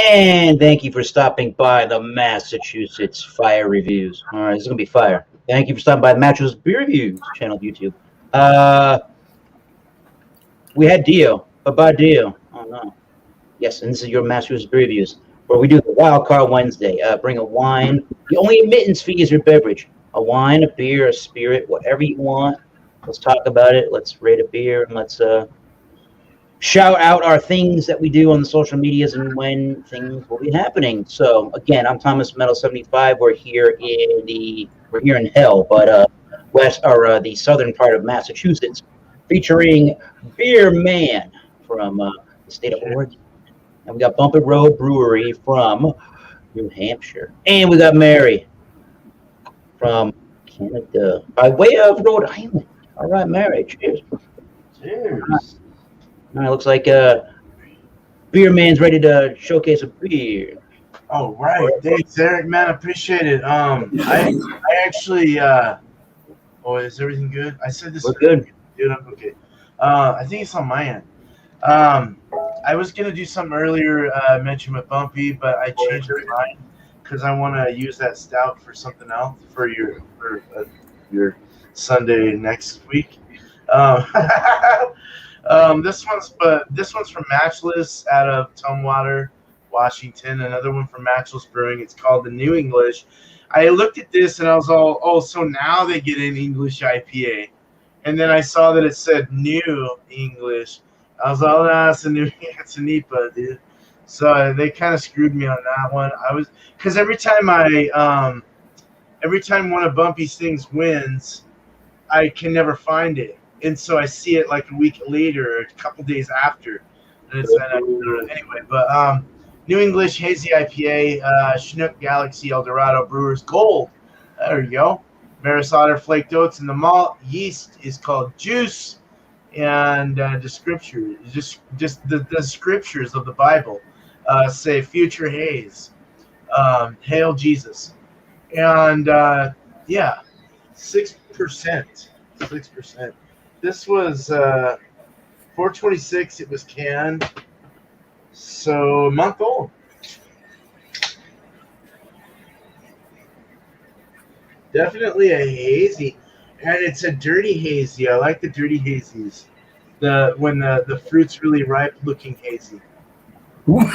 And thank you for stopping by the Massachusetts Fire Reviews. All right, this is going to be fire. Thank you for stopping by the Massachusetts Beer Reviews channel on YouTube. We had Dio, but by Dio. Oh, no. Yes, and this is your Massachusetts Beer Reviews, where we do the Wild Card Wednesday. Bring a wine. The only admittance fee is your beverage. A wine, a beer, a spirit, whatever you want. Let's talk about it. Let's rate a beer, and let's shout out our things that we do on the social medias and when things will be happening. So again, I'm Thomas Metal 75. We're here in hell, but the southern part of Massachusetts, featuring Beer Man from the state of Oregon, and we got Bumpet Road Brewery from New Hampshire, and we got Mary from Canada by way of Rhode Island. All right, Mary, cheers. Cheers. All right, looks like Beer Man's ready to showcase a beer. Oh, right. Thanks, Eric, man. I appreciate it. I actually, is everything good? I said this. We're good. Dude, I'm okay. I think it's on my end. I was going to do something earlier, mentioned with Bumpy, but I changed my mind because I want to use that stout for something else for your Sunday next week. This one's from Matchless out of Tumwater, Washington. Another one from Matchless Brewing. It's called the New English. I looked at this and I was all, oh, so now they get an English IPA. And then I saw that it said New English. I was all, it's a NEPA, dude. So they kind of screwed me on that one. Because every time one of Bumpy's things wins, I can never find it. And so I see it like a week later, or a couple days after. And it's anyway, but New English Hazy IPA, Chinook Galaxy Eldorado Brewers Gold. There you go. Maris Otter Flaked Oats, and the malt yeast is called Juice. And the scripture, just the scriptures of the Bible say future haze, hail Jesus. And 6%. This was 426. It was canned, so a month old. Definitely a hazy, and it's a dirty hazy. I like the dirty hazies. When the fruit's really ripe, looking hazy. Wow.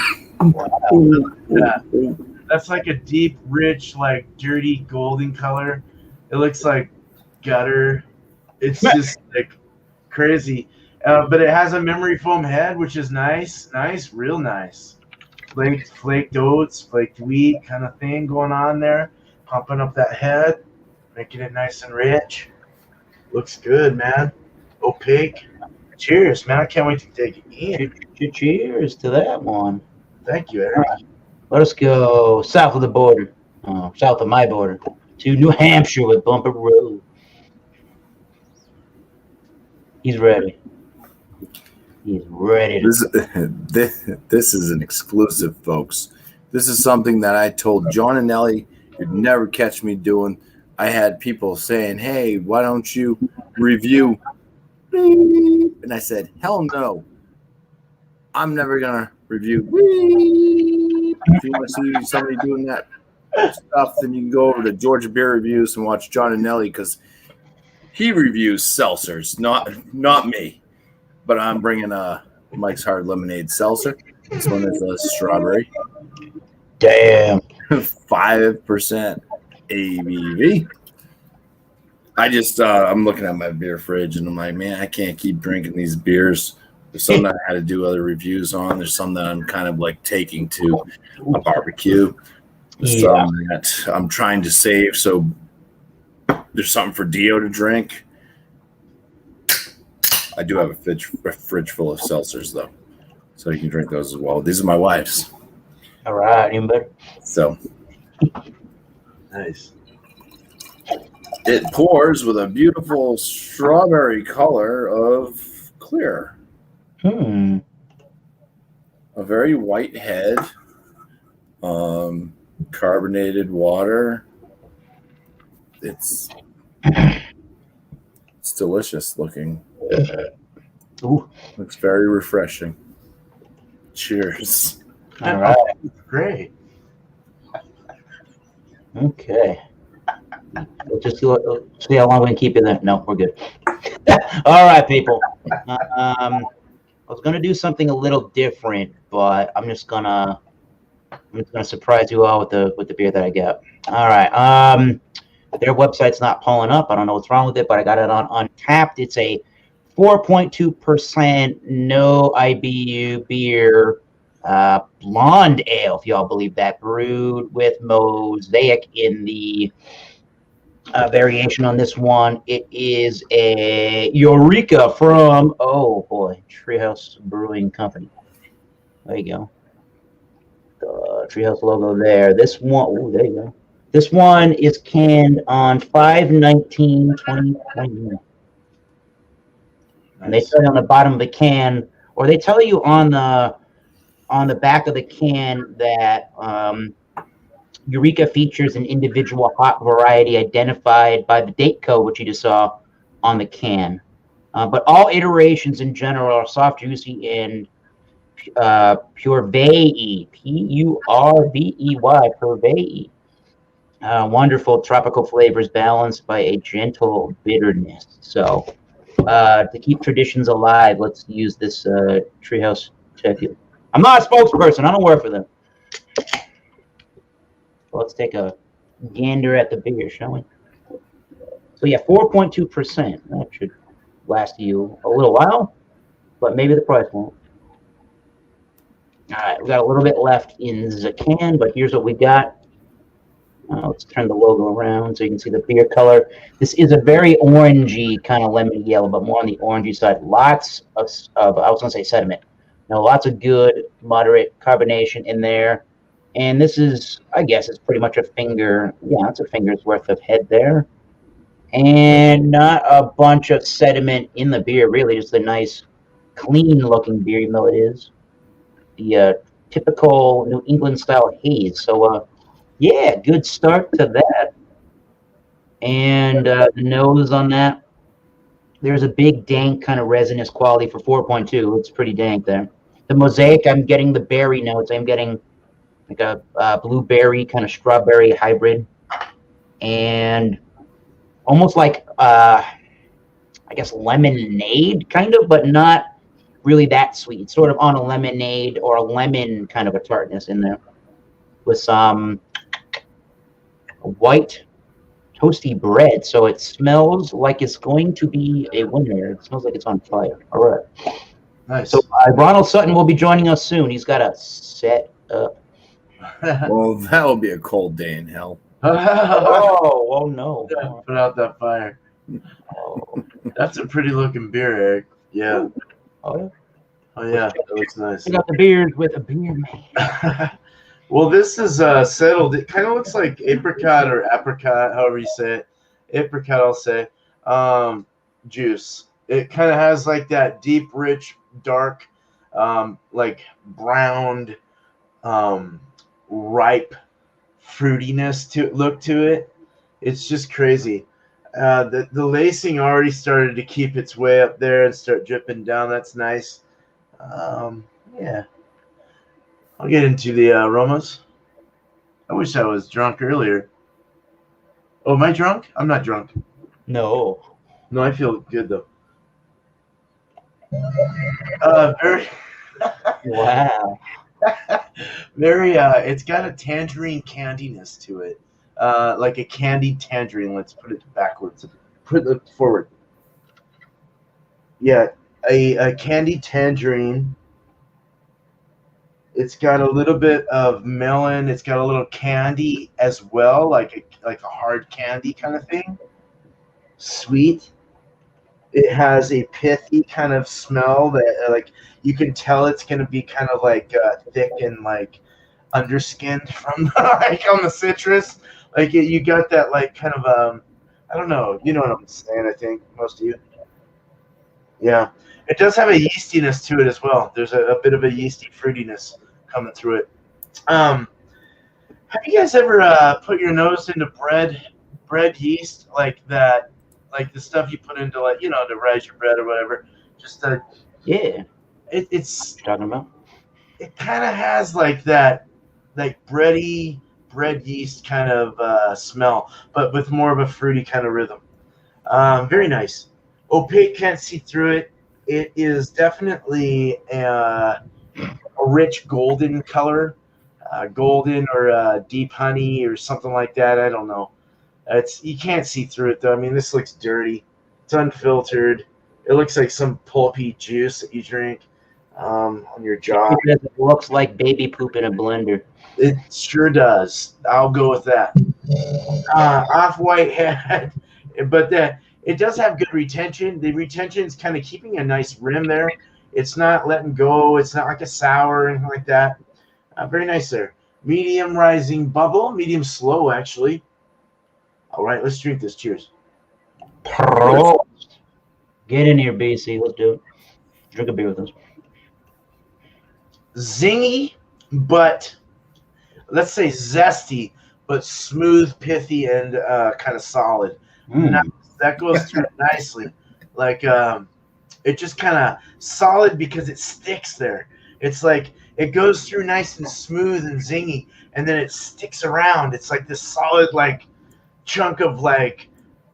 That's like a deep, rich, like dirty golden color. It looks like gutter. It's just like crazy, but it has a memory foam head, which is nice, real nice. Flaked oats, flaked wheat kind of thing going on there, pumping up that head, making it nice and rich. Looks good, man. Opaque. Cheers, man! I can't wait to take it in. Cheers to that one. Thank you, Eric. Let us go south of the border, south of my border, to New Hampshire with Bumpet Road. He's ready. He's ready. This is an exclusive, folks. This is something that I told John and Nelly you'd never catch me doing. I had people saying, hey, why don't you review? And I said, hell no. I'm never going to review. If you want to see somebody doing that stuff, then you can go over to Georgia Beer Reviews and watch John and Nelly, because he reviews seltzers, not me. But I'm bringing Mike's Hard Lemonade Seltzer. This one is a strawberry. Damn. 5% ABV. I just, I'm looking at my beer fridge and I'm like, man, I can't keep drinking these beers. There's some that I had to do other reviews on. There's some that I'm kind of like taking to a barbecue. There's some that I'm trying to save. So there's something for Dio to drink. I do have a fridge full of seltzers, though, so you can drink those as well. These are my wife's. All right, even better. So nice. It pours with a beautiful strawberry color of clear. Hmm. A very white head. Carbonated water. It's delicious looking. Ooh. Looks very refreshing. Cheers. All right. Great. Okay. We'll just see how long we can keep it there. No, we're good. All right, people. I was gonna do something a little different, but I'm just gonna surprise you all with the beer that I got. All right. Their website's not pulling up. I don't know what's wrong with it, but I got it on Untapped. It's a 4.2% no IBU beer, blonde ale, if y'all believe that, brewed with mosaic in the variation on this one. It is a Eureka from, oh boy, Treehouse Brewing Company. There you go. The Treehouse logo there. This one, oh, there you go. This one is canned on 5/19/2021. And they tell you on the bottom of the can, or they tell you on the back of the can that Eureka features an individual hop variety identified by the date code, which you just saw on the can. But all iterations in general are soft, juicy, and purvey, P-U-R-V-E-Y, purvey. Wonderful tropical flavors balanced by a gentle bitterness. So to keep traditions alive, let's use this Treehouse tequila. I'm not a spokesperson. I don't work for them. Let's take a gander at the beer, shall we? So yeah, 4.2%. That should last you a little while, but maybe the price won't. All right, we got a little bit left in the can, but here's what we got. Let's turn the logo around so you can see the beer color. This is a very orangey kind of lemon yellow, but more on the orangey side. Lots of I was going to say sediment. No, lots of good, moderate carbonation in there. And this is, I guess, it's pretty much a finger. Yeah, it's a finger's worth of head there. And not a bunch of sediment in the beer, really. Just a nice, clean-looking beer, even though it is the typical New England-style haze. So, yeah, good start to that. And the nose on that, there's a big dank kind of resinous quality for 4.2. It's pretty dank there. The mosaic, I'm getting the berry notes. I'm getting like a blueberry kind of strawberry hybrid, and almost like I guess lemonade kind of, but not really that sweet. It's sort of on a lemonade or a lemon kind of a tartness in there, with some white toasty bread. So it smells like it's going to be a winner. It smells like it's on fire. All right. Nice. So Ronald Sutton will be joining us soon. He's got to set up. Well, that'll be a cold day in hell. Oh no. Put out that fire. Oh. That's a pretty looking beer, Eric. Yeah. Oh, yeah. Oh, yeah. That looks nice. We got the beers with a beer man. Well, this is settled. It kind of looks like apricot or apricot, however you say it. Apricot, I'll say. Juice. It kind of has like that deep, rich, dark, like browned, ripe fruitiness look to it. It's just crazy. The lacing already started to keep its way up there and start dripping down. That's nice. Yeah. I'll get into the aromas. I wish I was drunk earlier. Oh, am I drunk? I'm not drunk. No. No, I feel good though. Very. Wow. Very. It's got a tangerine candiness to it, like a candied tangerine. Let's put it backwards. Put it forward. Yeah, a candied tangerine. It's got a little bit of melon. It's got a little candy as well, like a hard candy kind of thing. Sweet. It has a pithy kind of smell that, like, you can tell it's going to be kind of like thick and like underskinned from like on the citrus. Like you got that like kind of I don't know. You know what I'm saying, I think, most of you. Yeah. It does have a yeastiness to it as well. There's a bit of a yeasty fruitiness coming through it. Have you guys ever put your nose into bread yeast like that, like the stuff you put into like to rise your bread or whatever? Just Yeah. it's What you talking about? it kind of has like that, like bready bread yeast kind of smell, but with more of a fruity kind of rhythm. Very nice. Opaque, can't see through it. It is definitely a rich golden color, golden or deep honey or something like that. I don't know. It's you can't see through it though. I mean, this looks dirty. It's unfiltered. It looks like some pulpy juice that you drink on your jaw. Because it looks like baby poop in a blender. It sure does. I'll go with that. Off-white head, but it does have good retention. The retention is kind of keeping a nice rim there. It's not letting go. It's not like a sour or anything like that. Very nice there. Medium rising bubble, medium slow actually. All right, let's drink this. Cheers. Get in here, BC. Let's do it. Drink a beer with us. Zingy, but let's say zesty, but smooth, pithy, and kind of solid. Nice. That goes through nicely. Like it just kind of solid because it sticks there. It's like it goes through nice and smooth and zingy, and then it sticks around. It's like this solid like chunk of like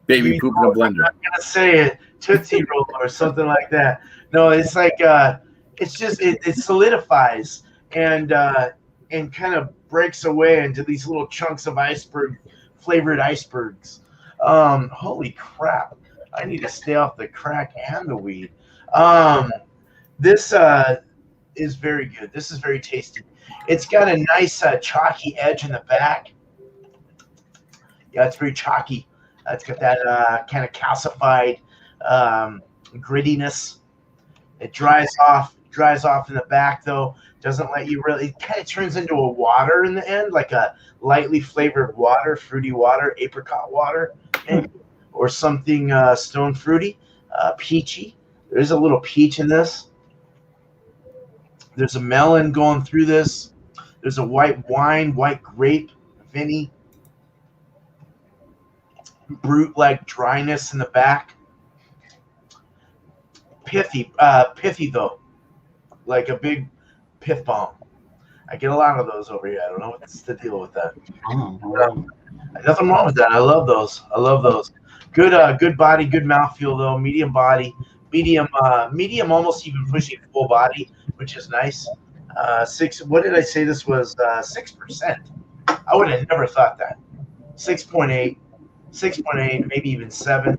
Baby poop in a blender. I'm not gonna say it, Tootsie Roll or something like that. No, it's like it's just it solidifies and kind of breaks away into these little chunks of flavored icebergs. Holy crap! I need to stay off the crack and the weed. This is very good. This is very tasty. It's got a nice chalky edge in the back. Yeah, it's very chalky. It's got that kind of calcified grittiness. It dries off in the back though. Doesn't let you really. It kind of turns into a water in the end, like a lightly flavored water, fruity water, apricot water, or something stone fruity, peachy. There's a little peach in this. There's a melon going through this. There's a white wine, white grape, Vinny. Brute-like dryness in the back. Pithy though, like a big pith bomb. I get a lot of those over here. I don't know what's the deal with that. Nothing wrong with that. I love those. Good body, good mouthfeel though. Medium body, medium, almost even pushing full body, which is nice. What did I say this was? 6%. I would have never thought that. 6.8, maybe even 7.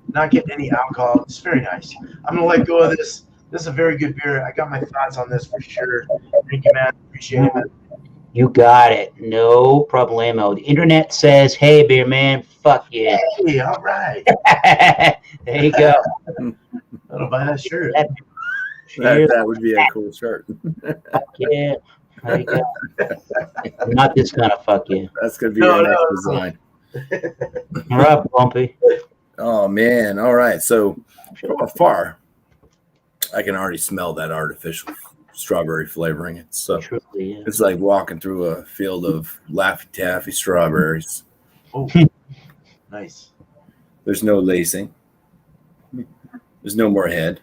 Not getting any alcohol. It's very nice. I'm gonna let go of this. This is a very good beer. I got my thoughts on this for sure. Thank you, man. Appreciate it, man. You got it. No problemo. The internet says, hey, beer man, fuck yeah. Hey, all right. There you go. I'll buy that shirt. That would be a cool shirt. Fuck yeah. There you go. Not this kind of fuck yeah. That's going to be our next design. All right, Bumpy. Oh, man. All right. So from afar, I can already smell that artificial strawberry flavoring. It's It's like walking through a field of Laffy Taffy strawberries. Oh, nice. There's no lacing. There's no more head.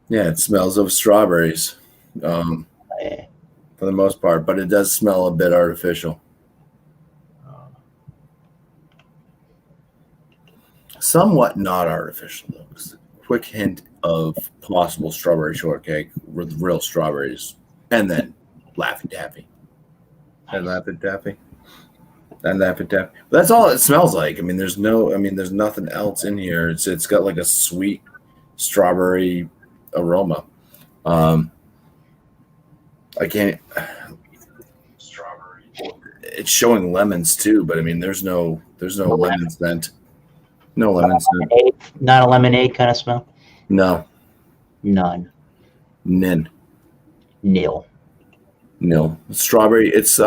Yeah, it smells of strawberries for the most part, but it does smell a bit artificial. Somewhat not artificial, though. Quick hint of possible strawberry shortcake with real strawberries, and then Laffy Taffy. And Laffy Taffy. And Laffy Taffy. But that's all it smells like. I mean, there's nothing else in here. It's got like a sweet strawberry aroma. I can't. Strawberry. It's showing lemons too, but I mean, there's no lemon scent. No lemon scent. Not a lemonade kind of smell. No. None. Nil. Nil. Strawberry. It's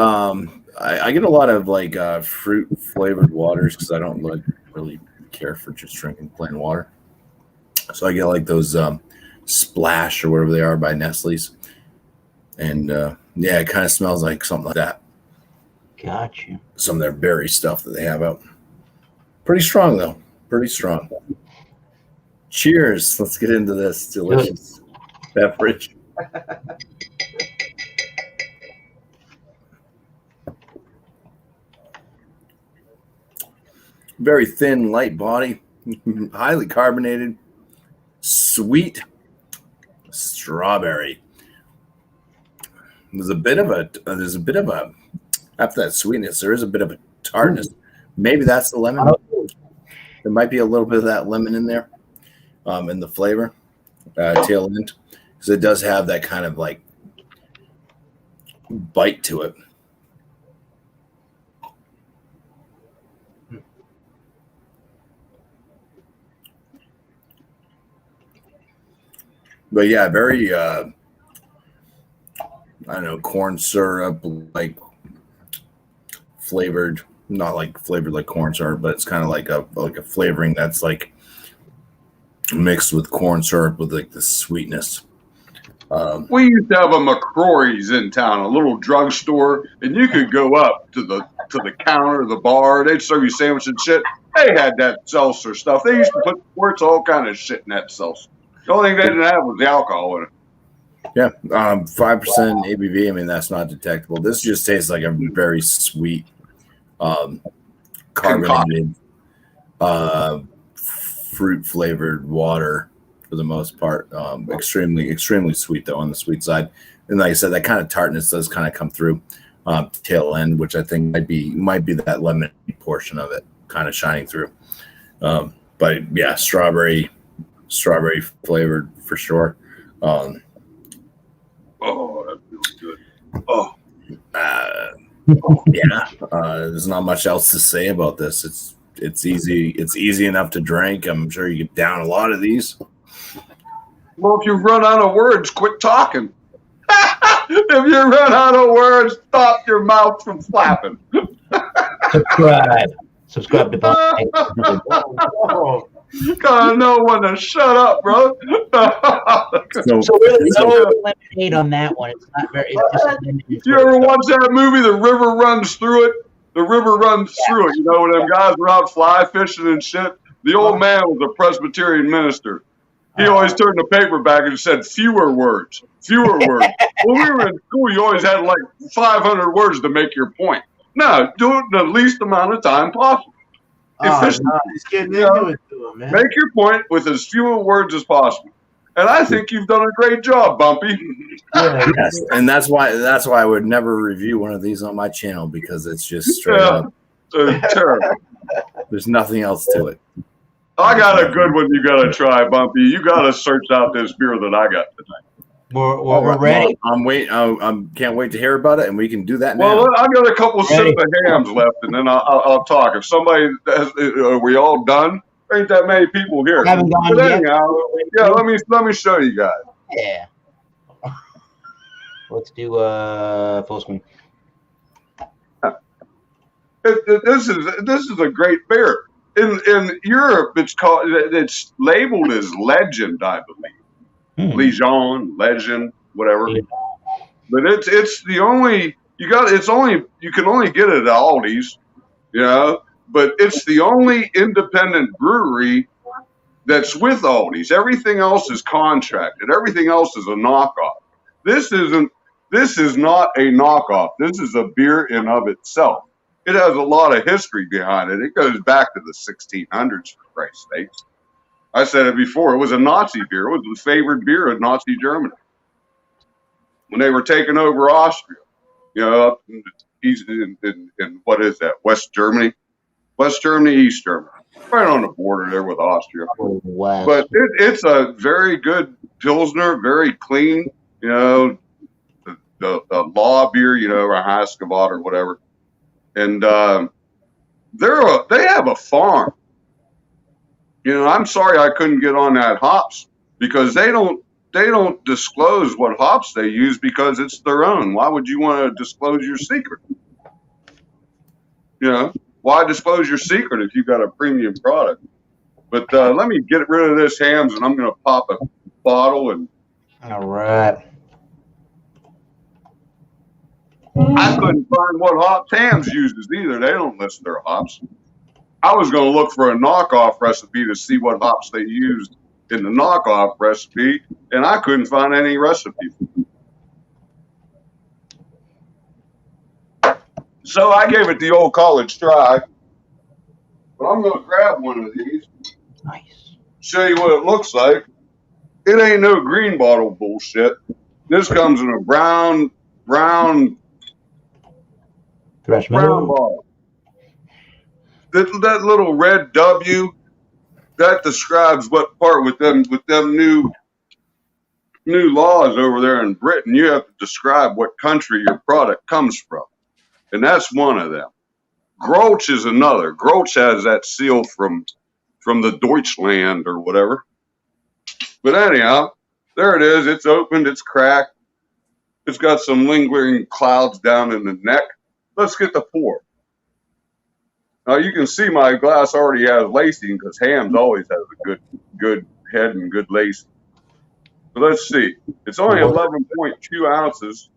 I get a lot of like fruit flavored waters because I don't like really care for just drinking plain water. So I get like those Splash or whatever they are by Nestle's, and yeah, it kind of smells like something like that. Gotcha. Some of their berry stuff that they have out. Pretty strong though. Pretty strong. Cheers. Let's get into this delicious beverage. Very thin, light body, highly carbonated, sweet strawberry. There's a bit of a after that sweetness, there is a bit of a tartness. Maybe that's the lemon. There might be a little bit of that lemon in there, in the flavor, tail end, because it does have that kind of like bite to it. But yeah, very I don't know, corn syrup like flavored, not like flavored like corn syrup, but it's kind of like a flavoring that's like mixed with corn syrup with like the sweetness. We used to have a McCrory's in town, a little drugstore, and you could go up to the counter, the bar. They'd serve you sandwich and shit. They had that seltzer stuff. They used to put squirts, all kind of shit in that seltzer. The only thing they didn't have was the alcohol in it. Yeah, 5% ABV. I mean, that's not detectable. This just tastes like a very sweet, carbonated, fruit flavored water for the most part. Extremely sweet though on the sweet side. And like I said, that kind of tartness does kind of come through tail end, which I think might be that lemon portion of it kind of shining through. But yeah, strawberry flavored for sure. Oh, that feels good. Oh, yeah. There's not much else to say about this. It's easy. It's easy enough to drink. I'm sure you get down a lot of these. well, if you run out of words, quit talking. If you run out of words, stop your mouth from flapping. Subscribe to Bob. Gotta know when to shut up, bro. So really, no lemonade on that one. It's not very. It's just lemon. You ever watch that movie, The River Runs Through It? The river runs through it. You know, when them guys were out fly fishing and shit. The old man was a Presbyterian minister. He always turned the paper back and said, fewer words. When we were in school, you always had like 500 words to make your point. No, do it in the least amount of time possible. He's getting into it to him, man. Make your point with as few words as possible. And I think you've done a great job, Bumpy. Yes, and that's why I would never review one of these on my channel, because it's just straight up terrible. There's nothing else to it. I got a good one you got to try, Bumpy. You got to search out this beer that I got tonight. We're ready. I'm waiting. I can't wait to hear about it, and we can do that now. Well, I got a couple sips of hams left, and then I'll talk. If somebody, are we all done? There ain't that many people here. Haven't gone But yet. anyhow, yeah, let me show you guys. Yeah. Let's do full screen. This is a great beer. In Europe, it's labeled as Legend, I believe. Legion, Legend, whatever. But it's the only you can only get it at Aldi's, you know. But it's the only independent brewery that's with Aldi's. Everything else is contracted. Everything else is a knockoff. This is not a knockoff. This is a beer in of itself. It has a lot of history behind it. It goes back to the 1600s, for Christ's sakes. I said it before. It was a Nazi beer. It was the favored beer of Nazi Germany when they were taking over Austria. You know, up in what is that? West Germany, East Germany, right on the border there with Austria. Wow. But it's a very good Pilsner, very clean. You know, the law beer. You know, or Haskavad or whatever. And they have a farm. You know, I'm sorry I couldn't get on that hops, because they don't disclose what hops they use, because it's their own. Why would you want to disclose your secret? You know, why disclose your secret if you got a premium product? But let me get rid of this hams, and I'm going to pop a bottle. And All right. I couldn't find what hops hams uses either. They don't list their hops. I was going to look for a knockoff recipe to see what hops they used in the knockoff recipe, and I couldn't find any recipe. So I gave it the old college try. But I'm going to grab one of these. Nice. Show you what it looks like. It ain't no green bottle bullshit. This comes in a brown Thresh metal. bottle. That little red W, that describes what part with them new laws over there in Britain. You have to describe what country your product comes from, and that's one of them. Grolsch is another. Grolsch has that seal from the Deutschland or whatever. But anyhow, there it is. It's opened. It's cracked. It's got some lingering clouds down in the neck. Let's get the pour. Now you can see my glass already has lacing because hams always has a good head and good lacing. But let's see. It's only 11.2 ounces.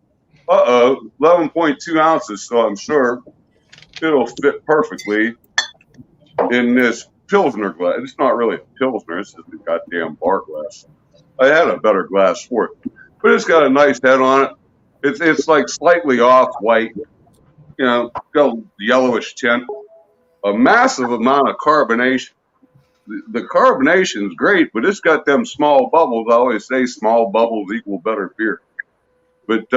11.2 ounces. So I'm sure it'll fit perfectly in this Pilsner glass. It's not really a Pilsner. It's just a goddamn bar glass. I had a better glass for it. But it's got a nice head on it. It's like slightly off-white. You know, got a yellowish tint. A massive amount of carbonation. The carbonation's great, but it's got them small bubbles. I always say small bubbles equal better beer. But,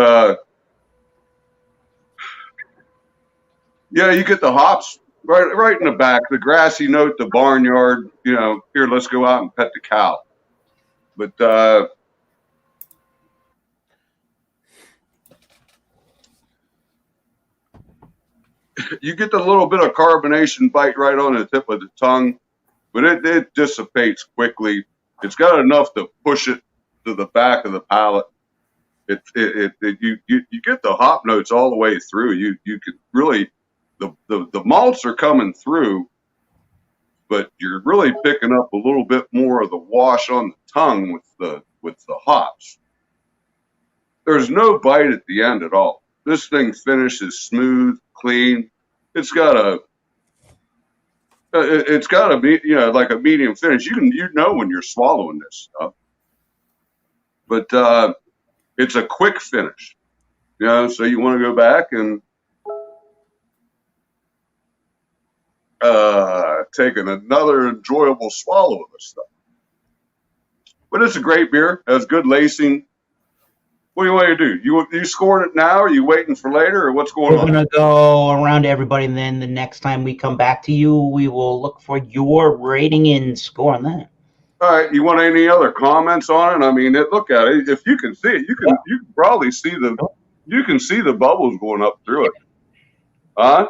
yeah, you get the hops right in the back, the grassy note, the barnyard, you know, here, let's go out and pet the cow. But you get the little bit of carbonation bite right on the tip of the tongue, but it dissipates quickly. It's got enough to push it to the back of the palate. You get the hop notes all the way through. You could really, the malts are coming through, but you're really picking up a little bit more of the wash on the tongue with the hops. There's no bite at the end at all. This thing finishes smooth, clean. It's got a be, you know, like a medium finish. You know when you're swallowing this stuff, but it's a quick finish. You know, so you want to go back and taking another enjoyable swallow of this stuff. But it's a great beer. It has good lacing. What do you want to do? You scoring it now? Or are you waiting for later, or what's going on? We're gonna go around to everybody, and then the next time we come back to you, we will look for your rating and score on that. All right. You want any other comments on it? I mean, look at it. If you can see it, you can probably see the bubbles going up through it. Huh?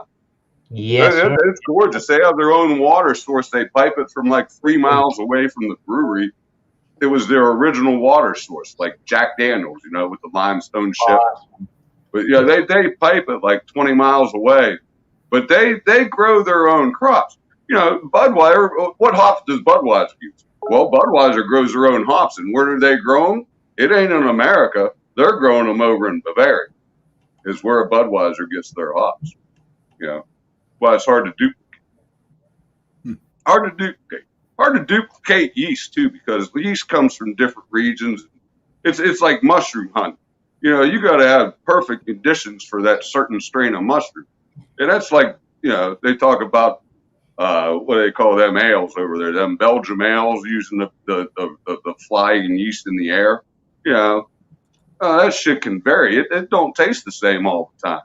Yes, it's gorgeous. They have their own water source. They pipe it from like 3 miles away from the brewery. It was their original water source, like Jack Daniels, you know, with the limestone ship. But yeah, they pipe it like 20 miles away. But they grow their own crops. You know, Budweiser, what hops does Budweiser use? Well, Budweiser grows their own hops. And where do they grow them? It ain't in America. They're growing them over in Bavaria, is where Budweiser gets their hops. You know, well, it's hard to duplicate. Hard to duplicate yeast too, because the yeast comes from different regions. It's like mushroom hunting. You know, you got to have perfect conditions for that certain strain of mushroom. And that's like, you know, they talk about what do they call them ales over there? Them Belgium ales using the flying yeast in the air. You know, that shit can vary. It don't taste the same all the time.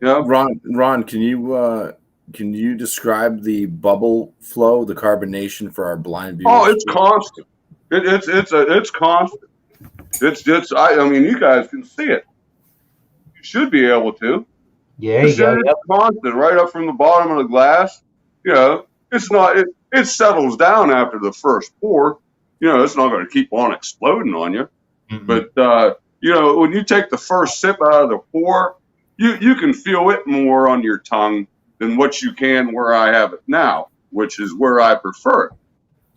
You know? Ron, can you describe the bubble flow, the carbonation for our blind viewers? Oh, it's constant. It's constant. It's I mean, you guys can see it. You should be able to. Yeah, you go. It's constant right up from the bottom of the glass. You know, it's not. It settles down after the first pour. You know, it's not going to keep on exploding on you. Mm-hmm. But you know, when you take the first sip out of the pour, you can feel it more on your tongue than what you can where I have it now, which is where I prefer it.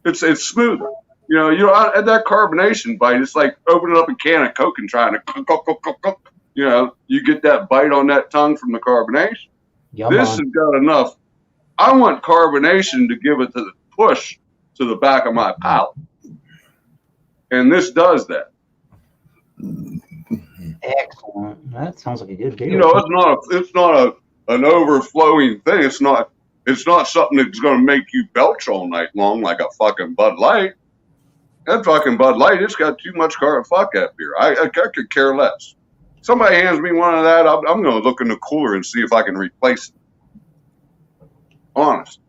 It's smoother. That carbonation bite, it's like opening up a can of Coke and trying to you get that bite on that tongue from the carbonation. This has got enough. I want carbonation to give it to the push to the back of my palate. And this does that. Excellent. That sounds like a good beer. It's not an overflowing thing. It's not something that's going to make you belch all night long like a fucking Bud Light. That fucking Bud Light, it's got too much carbon. Fuck that beer. I could care less. Somebody hands me one of that, I'm going to look in the cooler and see if I can replace it. Honest.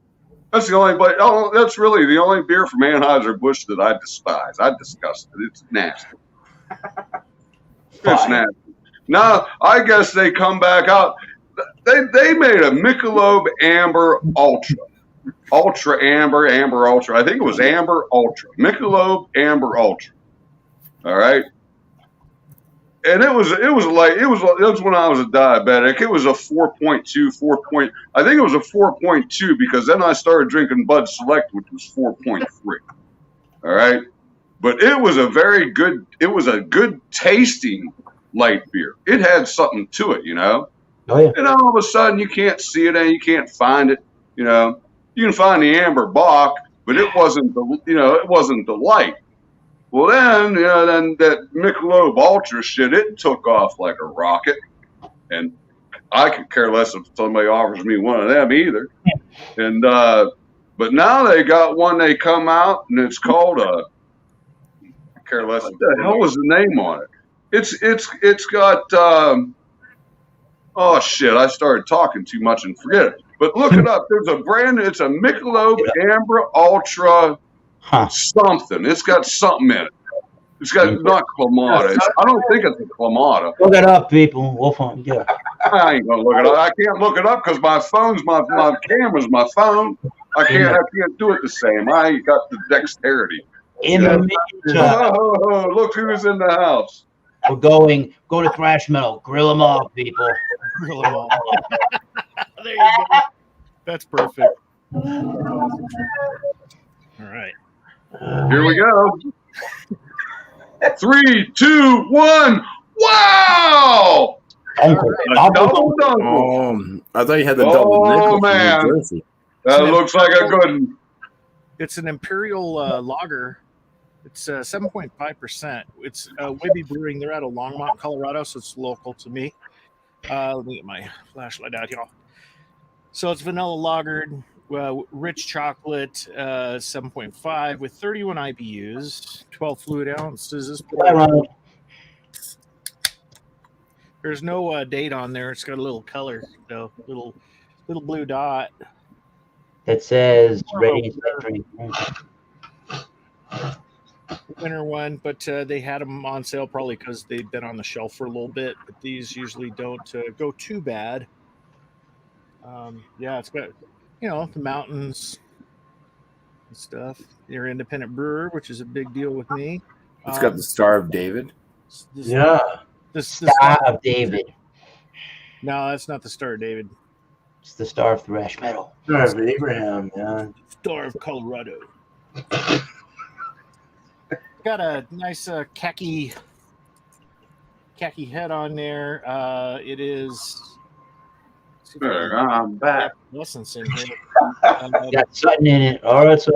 That's that's really the only beer from Anheuser-Busch that I despise. I disgust it. It's nasty. It's nasty. Now, I guess they come back out. They made a Michelob Amber Ultra. Ultra Amber, Amber Ultra. I think it was Amber Ultra. Michelob Amber Ultra. All right. And it was when I was a diabetic. It was a 4.2, I think it was a 4.2 because then I started drinking Bud Select, which was 4.3. All right. But it was a good tasting light beer. It had something to it, Oh, yeah. And all of a sudden you can't see it and you can't find it, You can find the Amber Bock, but it wasn't the light. Well, then that Michelob Ultra shit, it took off like a rocket, and I could care less if somebody offers me one of them either. And but now they got one. They come out, and it's called I care less. What the hell was the name on it? It's got. Oh shit! I started talking too much and forget it. But look it up. There's a brand. It's a Michelob Amber Ultra. Something. It's got something in it. It's got not Clamato. I don't think it's a Clamato. Look it up, people. We'll find. Yeah. I ain't gonna look it up. I can't look it up because my phone's my camera's my phone. I can't do it the same. I ain't got the dexterity. In the meantime, look who's in the house. We're going. Go to thrash metal. Grill them all, people. Grill them all. There you go. That's perfect. All right. Here we go. 3, 2, 1. Wow! Uncle. Double. I thought you had the double nickel. Oh, man. That looks like a good one. It's an Imperial lager. It's 7.5%. It's Wibby Brewing. They're out of Longmont, Colorado, so it's local to me. Let me get my flashlight out here. So it's vanilla lagered. Rich chocolate, 7.5 with 31 IBUs, 12 fluid ounces. There's no date on there. It's got a little color, though, little blue dot. It says ready to drink. Winter one, but they had them on sale probably because they've been on the shelf for a little bit. But these usually don't go too bad. It's got. The mountains and stuff. You're an independent brewer, which is a big deal with me. It's got the Star of David. Star of David. No, that's not the Star of David. It's the Star of thrash metal. Star of Abraham, yeah. Star of Colorado. Got a nice khaki head on there. It is. I'm back. Lessons in here. Got something in it. All right, so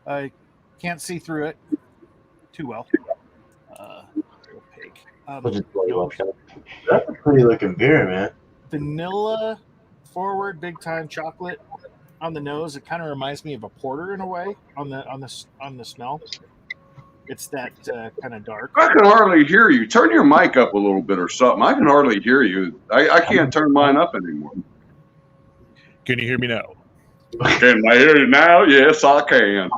I can't see through it too well. Opaque. we'll just blow you up. That's a pretty looking beer, man. Vanilla forward, big time chocolate on the nose. It kind of reminds me of a porter in a way on the smell. It's that kind of dark. I can hardly hear you. Turn your mic up a little bit or something. I can hardly hear you. I can't turn mine up anymore. Can you hear me now? Can I hear you now? Yes, I can.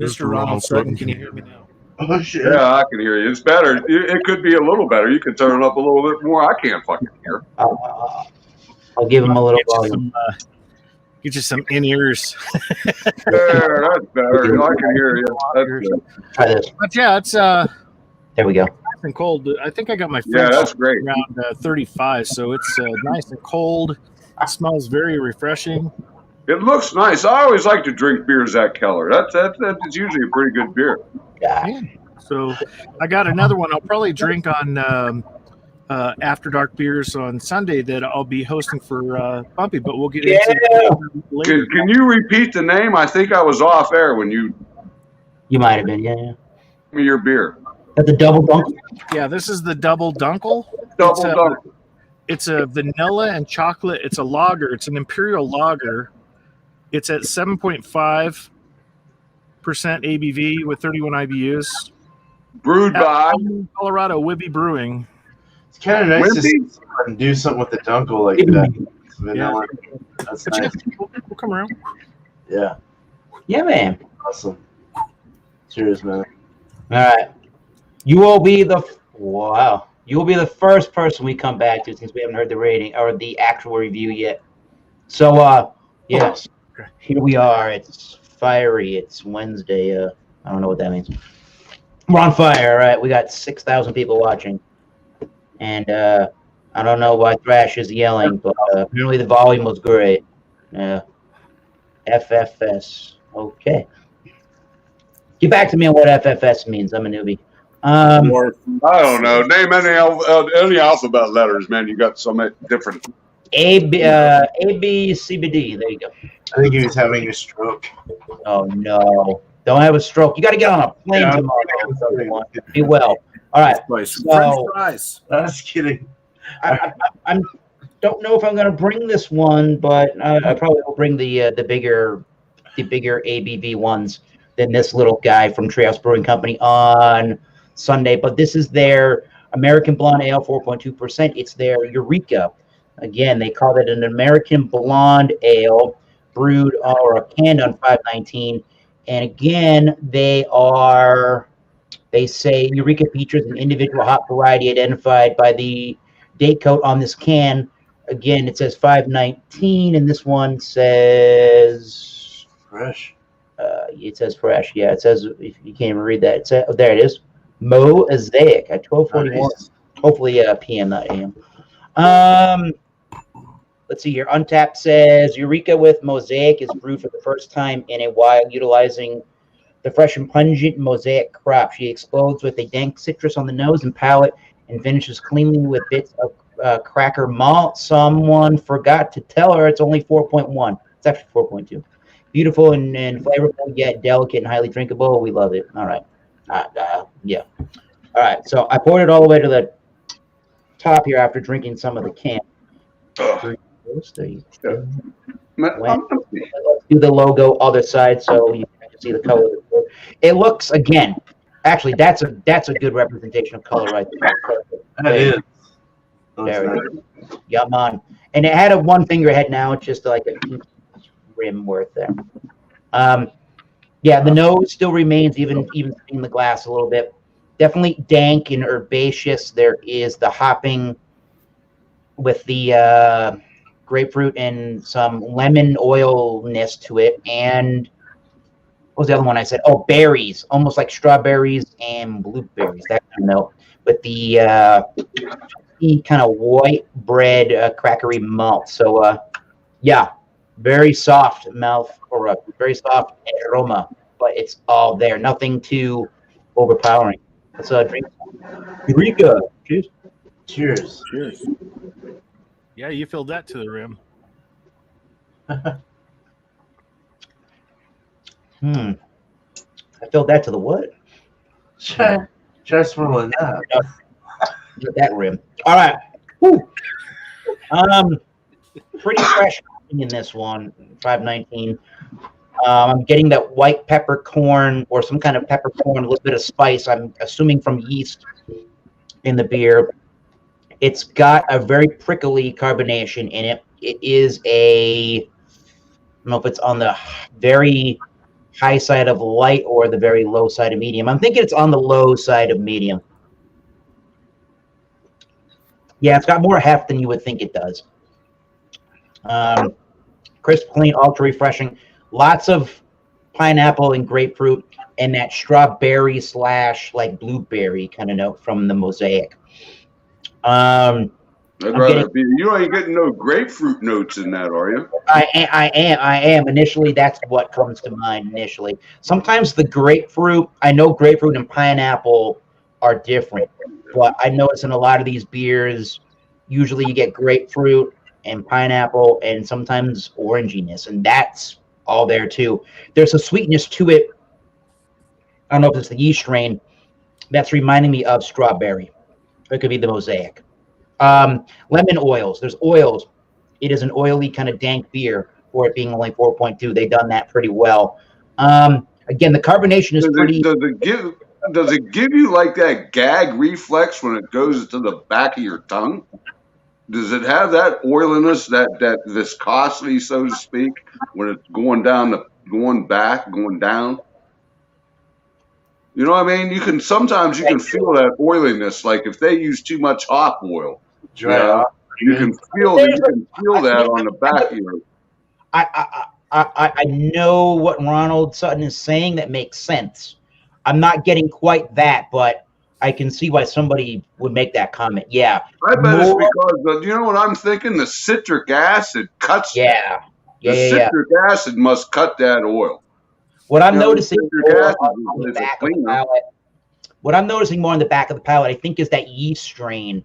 Mr. Ronald Sutton, can you hear me now? Oh, shit. Yeah, I can hear you. It's better. It could be a little better. You can turn it up a little bit more. I can't fucking hear. I'll give him a little volume. Get you some in-ears. There, that's better. I can hear you. That's good. Try this. But yeah, it's There we go. and cold. I think I got my Yeah, fridge that's great. around 35, so it's nice and cold. It smells very refreshing. It looks nice. I always like to drink beers that color. That's usually a pretty good beer. Yeah. So I got another one. I'll probably drink on After Dark Beers on Sunday that I'll be hosting for Bumpy, but we'll get into it later. Can you repeat the name? I think I was off air when you You might have been, yeah. gave me your beer. At the double dunk. Yeah, this is the Double Dunkel. Double Dunk. It's a vanilla and chocolate. It's a lager. It's an imperial lager. It's at 7.5% ABV with 31 IBUs. Brewed by Colorado Whibby Brewing. It's kind of nice to Wimpy? see someone do something with the Dunkel like that. Vanilla. That's But nice. yeah, we'll come around. Yeah. Yeah, man. Awesome. Cheers, man. All right. You will be the first person we come back to since we haven't heard the rating or the actual review yet. So, yes, here we are. It's fiery. It's Wednesday. I don't know what that means. We're on fire. All right. We got 6,000 people watching. And I don't know why Thrash is yelling, but apparently the volume was great. FFS. Okay. Get back to me on what FFS means. I'm a newbie. I don't know. Name any alphabet letters, man. You got so many different. A, B, C, B, D. There you go. I think he was having a stroke. Oh, no. Don't have a stroke. You got to get on a plane tomorrow. Be well. All right. French So, fries. I was kidding. I don't know if I'm going to bring this one, but I probably will bring the bigger ABV ones than this little guy from Treehouse Brewing Company on Sunday. But this is their American Blonde Ale, 4.2%. It's their Eureka. Again, they call it an American Blonde Ale brewed or canned on 5/19. And again, they say Eureka features an individual hop variety identified by the date code on this can. Again, it says 5/19, and this one says Fresh. it says fresh. Yeah, it says, if you can't even read that, it says, oh, there it is. Mosaic at 12:41. Nice. Hopefully PM, not AM. Let's see here. Untapped says Eureka with Mosaic is brewed for the first time in a while, utilizing the fresh and pungent Mosaic crop. She explodes with a dank citrus on the nose and palate and finishes cleanly with bits of cracker malt. Someone forgot to tell her it's only 4.1. It's actually 4.2. Beautiful and flavorful, yet delicate and highly drinkable. We love it. All right. Yeah. All right. So I poured it all the way to the top here after drinking some of the can. There you go. Let's do the logo other side so you can see the color. It looks, again, actually, that's a good representation of color right there. That is. There we go. Yeah, man. And it had a one finger head now. It's just like a rim worth there. Yeah, the nose still remains even in the glass a little bit. Definitely dank and herbaceous. There is the hopping with the grapefruit and some lemon oilness to it. And what was the other one I said? Oh, berries, almost like strawberries and blueberries. That kind of note. With the kind of white bread crackery malt. So, yeah, very soft mouth or very soft aroma, but it's all there. Nothing too overpowering. Let's drink. Eureka. Cheers. Cheers. Cheers. Yeah, you filled that to the rim. I filled that to the what? Try swirling that. That rim. All right. Whew. Pretty fresh in this one, 5/19. I'm getting that white peppercorn or some kind of peppercorn, a little bit of spice. I'm assuming from yeast in the beer. It's got a very prickly carbonation in it. It is I don't know if it's on the very high side of light or the very low side of medium. I'm thinking it's on the low side of medium. Yeah, it's got more heft than you would think it does. Crisp, clean, ultra refreshing. Lots of pineapple and grapefruit, and that strawberry / like blueberry kind of note from the Mosaic. I'd rather be. You ain't getting no grapefruit notes in that, are you? I am. Initially, that's what comes to mind initially. Sometimes the grapefruit, I know grapefruit and pineapple are different, but I notice in a lot of these beers, usually you get grapefruit and pineapple and sometimes oranginess, and that's all there too. There's a sweetness to it. I don't know if it's the yeast strain that's reminding me of strawberry. It could be the Mosaic. Lemon oils. There's oils. It is an oily kind of dank beer for it being only 4.2. They've done that pretty well. Again, the carbonation is pretty. Does it give you like that gag reflex when it goes to the back of your tongue? Does it have that oiliness, that viscosity, so to speak, when it's going down, going down? You know what I mean? Sometimes you can feel that oiliness, like if they use too much hop oil. You can feel that on the back of your. I know what Ronald Sutton is saying. That makes sense. I'm not getting quite that, but I can see why somebody would make that comment. Yeah. I bet it's because, you know what I'm thinking? The citric acid cuts that. Citric acid must cut that oil. What I'm noticing on the back of the palate, what I'm noticing more on the back of the palate, I think, is that yeast strain,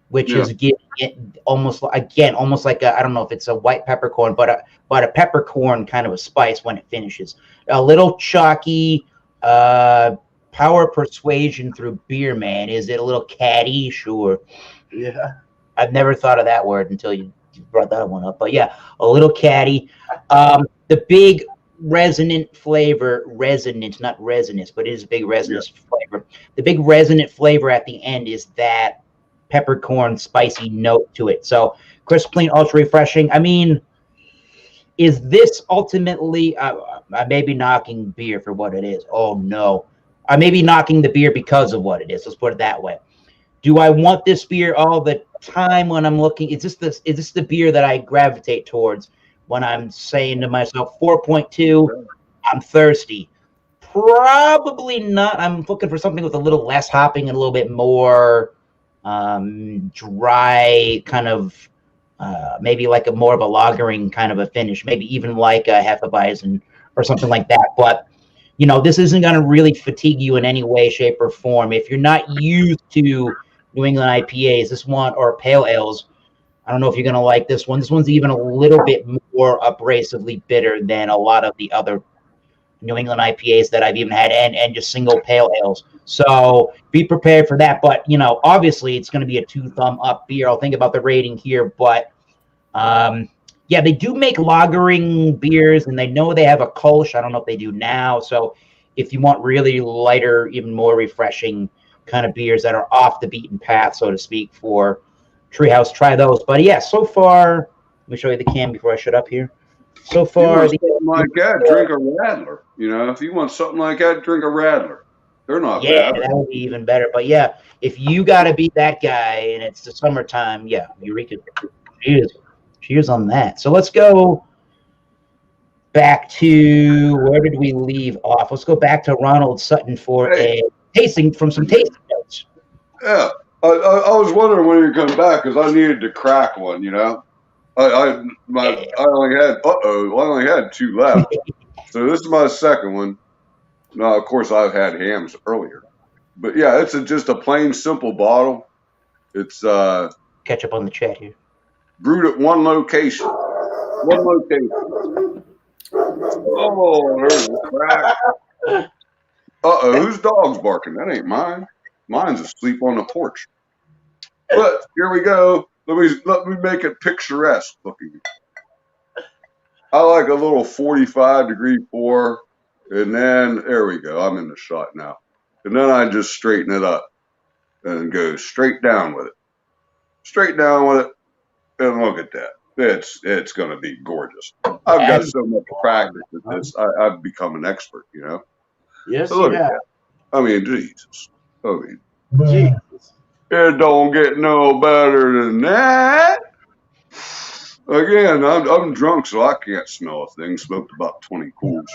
which is giving it almost like I don't know if it's a white peppercorn, but a peppercorn kind of a spice when it finishes. A little chalky, power persuasion through beer, man. Is it a little catty? Sure. Yeah. I've never thought of that word until you brought that one up. But yeah, a little catty. The big resonant flavor, not resinous, but it is a big resonance flavor. The big resonant flavor at the end is that peppercorn spicy note to it. So crisp, clean, ultra refreshing. I mean, is this ultimately, I may be knocking beer for what it is. Oh no. I may be knocking the beer because of what it is. Let's put it that way. Do I want this beer all the time when I'm looking? Is this the beer that I gravitate towards when I'm saying to myself, 4.2, I'm thirsty? Probably not. I'm looking for something with a little less hopping and a little bit more dry, kind of maybe like a more of a lagering kind of a finish, maybe even like a Hefeweizen or something like that. But you know, this isn't going to really fatigue you in any way, shape, or form. If you're not used to New England IPAs, this one, or pale ales, I don't know if you're going to like this one. This one's even a little bit more abrasively bitter than a lot of the other New England IPAs that I've even had, and just single pale ales. So be prepared for that. But, you know, obviously it's going to be a 2-thumb-up beer. I'll think about the rating here. But, yeah, they do make lagering beers, and they know they have a Kolsch. I don't know if they do now. So if you want really lighter, even more refreshing kind of beers that are off the beaten path, so to speak, for Treehouse, try those. But, yeah, so far, let me show you the can before I shut up here. So far, something like that, drink a Radler. You know, if you want something like that, drink a Radler. They're not bad. Yeah, that would be even better. But, yeah, if you got to be that guy and it's the summertime, yeah, Eureka. Cheers on that. So let's go back to, where did we leave off? Let's go back to Ronald Sutton for a tasting from some tasting notes. Yeah, I was wondering when you're coming back because I needed to crack one. You know, I only had 2 left, so this is my second one. Now, of course, I've had hams earlier, but yeah, it's just a plain simple bottle. It's catch up on the chat here. Brewed at one location. Oh, there's a crack. Whose dog's barking? That ain't mine. Mine's asleep on the porch. But here we go. Let me make it picturesque looking. I like a little 45-degree pour, and then there we go. I'm in the shot now. And then I just straighten it up and go straight down with it. Straight down with it. And look at that. It's going to be gorgeous. I've got so much practice with this. I've become an expert, you know? Yes, so look at that. I mean, Jesus. Jesus. It don't get no better than that. Again, I'm drunk, so I can't smell a thing. Smoked about 20 cools.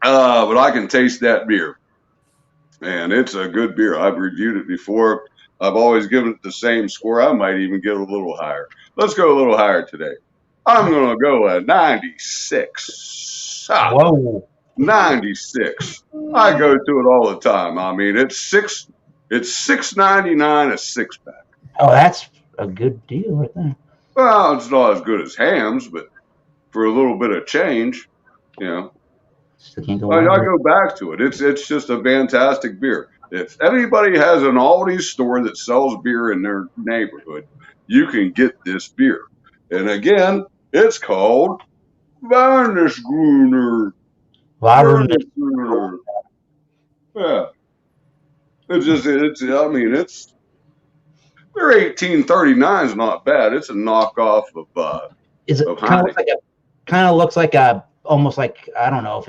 But I can taste that beer. And it's a good beer. I've reviewed it before. I've always given it the same score. I might even get a little higher. Let's go a little higher today. I'm going to go at 96. Whoa. 96. I go to it all the time. I mean, it's $6.99 a 6-pack. Oh, that's a good deal right there. Well, it's not as good as Hams, but for a little bit of change, you know. Still can't go I wrong with go back to it. It's just a fantastic beer. If anybody has an Aldi's store that sells beer in their neighborhood, you can get this beer. And again, it's called Weihnachtsgrüner. Weihnachtsgrüner. Yeah. It's their 1839 is not bad. It's a knockoff of Is it of kind of looks like a almost like I don't know if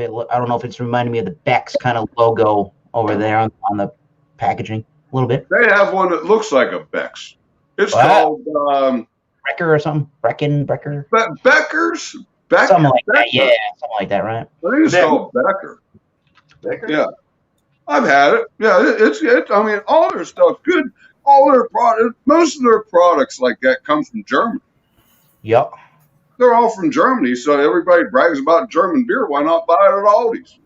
it's reminding me of the Beck's kind of logo over there on the packaging a little bit. They have one that looks like a Beck's. It's What? called Brecker or something. Brecker. Becker's. Something like that. Yeah, something like that, right? I think it's called Becker. Becker? Yeah, I've had it. Yeah, it's. I mean, all their stuff's good. All their product, most of their products like that come from Germany. Yep. They're all from Germany, so everybody brags about German beer. Why not buy it at Aldi's?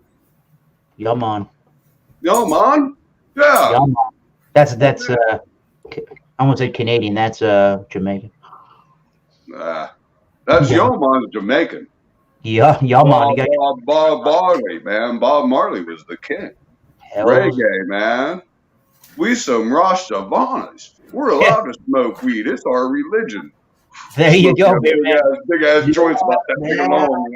Yum on. Yo, man. Yeah. Yum on. That's I won't say Canadian. That's Jamaican. That's Yoman's Jamaican. Yeah, yum on. You got Bob Marley, man. Bob Marley was the king. hell. Reggae, man. We some Rastavanas. We're allowed to smoke weed. It's our religion. There you go, beer man. Big ass joints about that big long,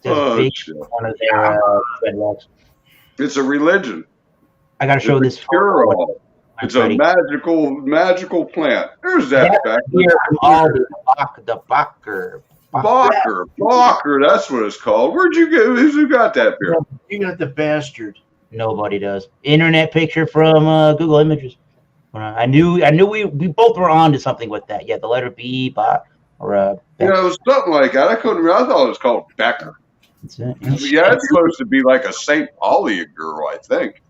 Just big shit. one of their dreadlocks. It's a religion. I gotta show It's this a cure-all. It's a Ready. magical plant. There's that back. Here from all the Bacher. Bacher, that's what it's called. Where'd you get? Who got that beer? You got the bastard. Nobody does. Internet picture from Google Images. I knew we both were on to something with that. Yeah, the letter B, or Yeah, it was something like that. I couldn't remember. I thought it was called Becker. That's it. Yeah, it's supposed to be like a St. Pauli girl, I think.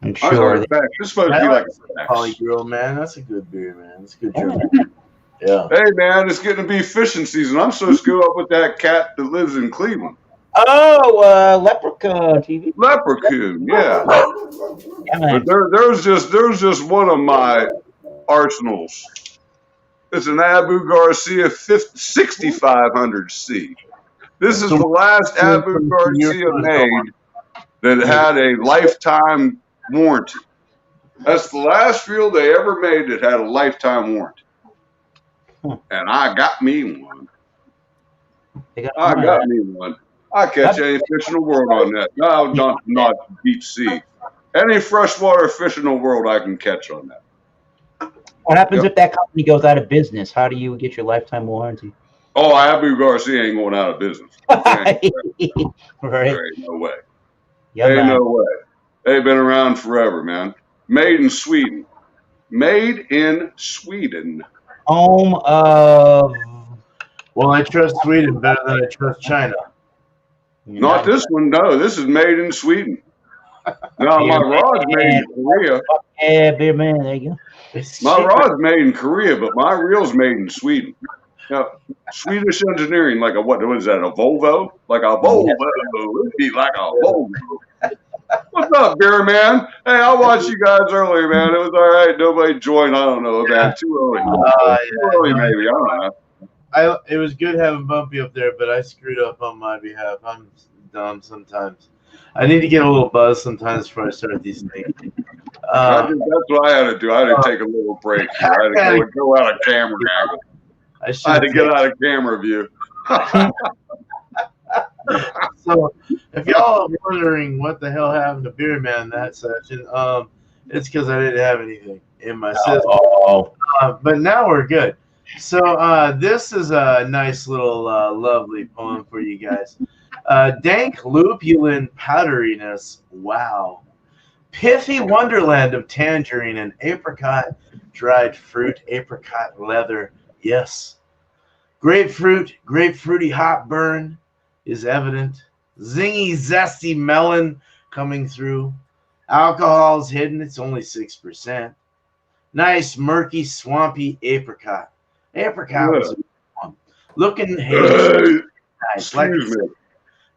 I'm I sure. heard Beck. It's supposed to be like a Poly Beck's. Girl, man. That's a good beer, man. That's a good German beer. Yeah. Hey, man, it's getting to be fishing season. I'm supposed to go up with that cat that lives in Cleveland. Oh, Leprechaun TV. Leprechaun, yeah. Yeah, man. But there's just one of my arsenals. It's an Abu Garcia 6500C. This is the last Abu Garcia made that had a lifetime warranty. That's the last fuel they ever made that had a lifetime warranty. And I got me one. I got me one. I catch any fish in the world on that. No, not deep sea. Any freshwater fish in the world I can catch on that. What happens if that company goes out of business? How do you get your lifetime warranty? Oh, Abu Garcia ain't going out of business. Right. There ain't no way. Yeah, Ain't man. no way. They've been around forever, man. Made in Sweden. Made in Sweden. Home of. Well, I trust Sweden better than I trust China. Not this one, no. This is made in Sweden. No, my rod's made in Korea. Yeah, beer man. There you go. My rod's made in Korea, but my reel's made in Sweden. Now, Swedish engineering, like what is that, a Volvo? Like a Volvo. It'd be like a Volvo. What's up, beer man? Hey, I watched you guys earlier, man. It was all right. Nobody joined. I don't know, man. Too early. Too early, maybe. I don't know. It was good having Bumpy up there, but I screwed up on my behalf. I'm dumb sometimes. I need to get a little buzz sometimes before I start these things. That's what I had to do. I had to take a little break. I had to go out of camera angle. I had to get out of camera view. So, if y'all are wondering what the hell happened to Beer Man that session, it's because I didn't have anything in my system. But now we're good. So, this is a nice little lovely poem for you guys. Dank lupulin powderiness. Wow. Pithy wonderland of tangerine and apricot, dried fruit, apricot leather. Yes. Grapefruity hot burn is evident. Zingy, zesty melon coming through. Alcohol's hidden. It's only 6%. Nice, murky, swampy apricot. Apricot was a good one. Looking hazy. Nice. Like Excuse me.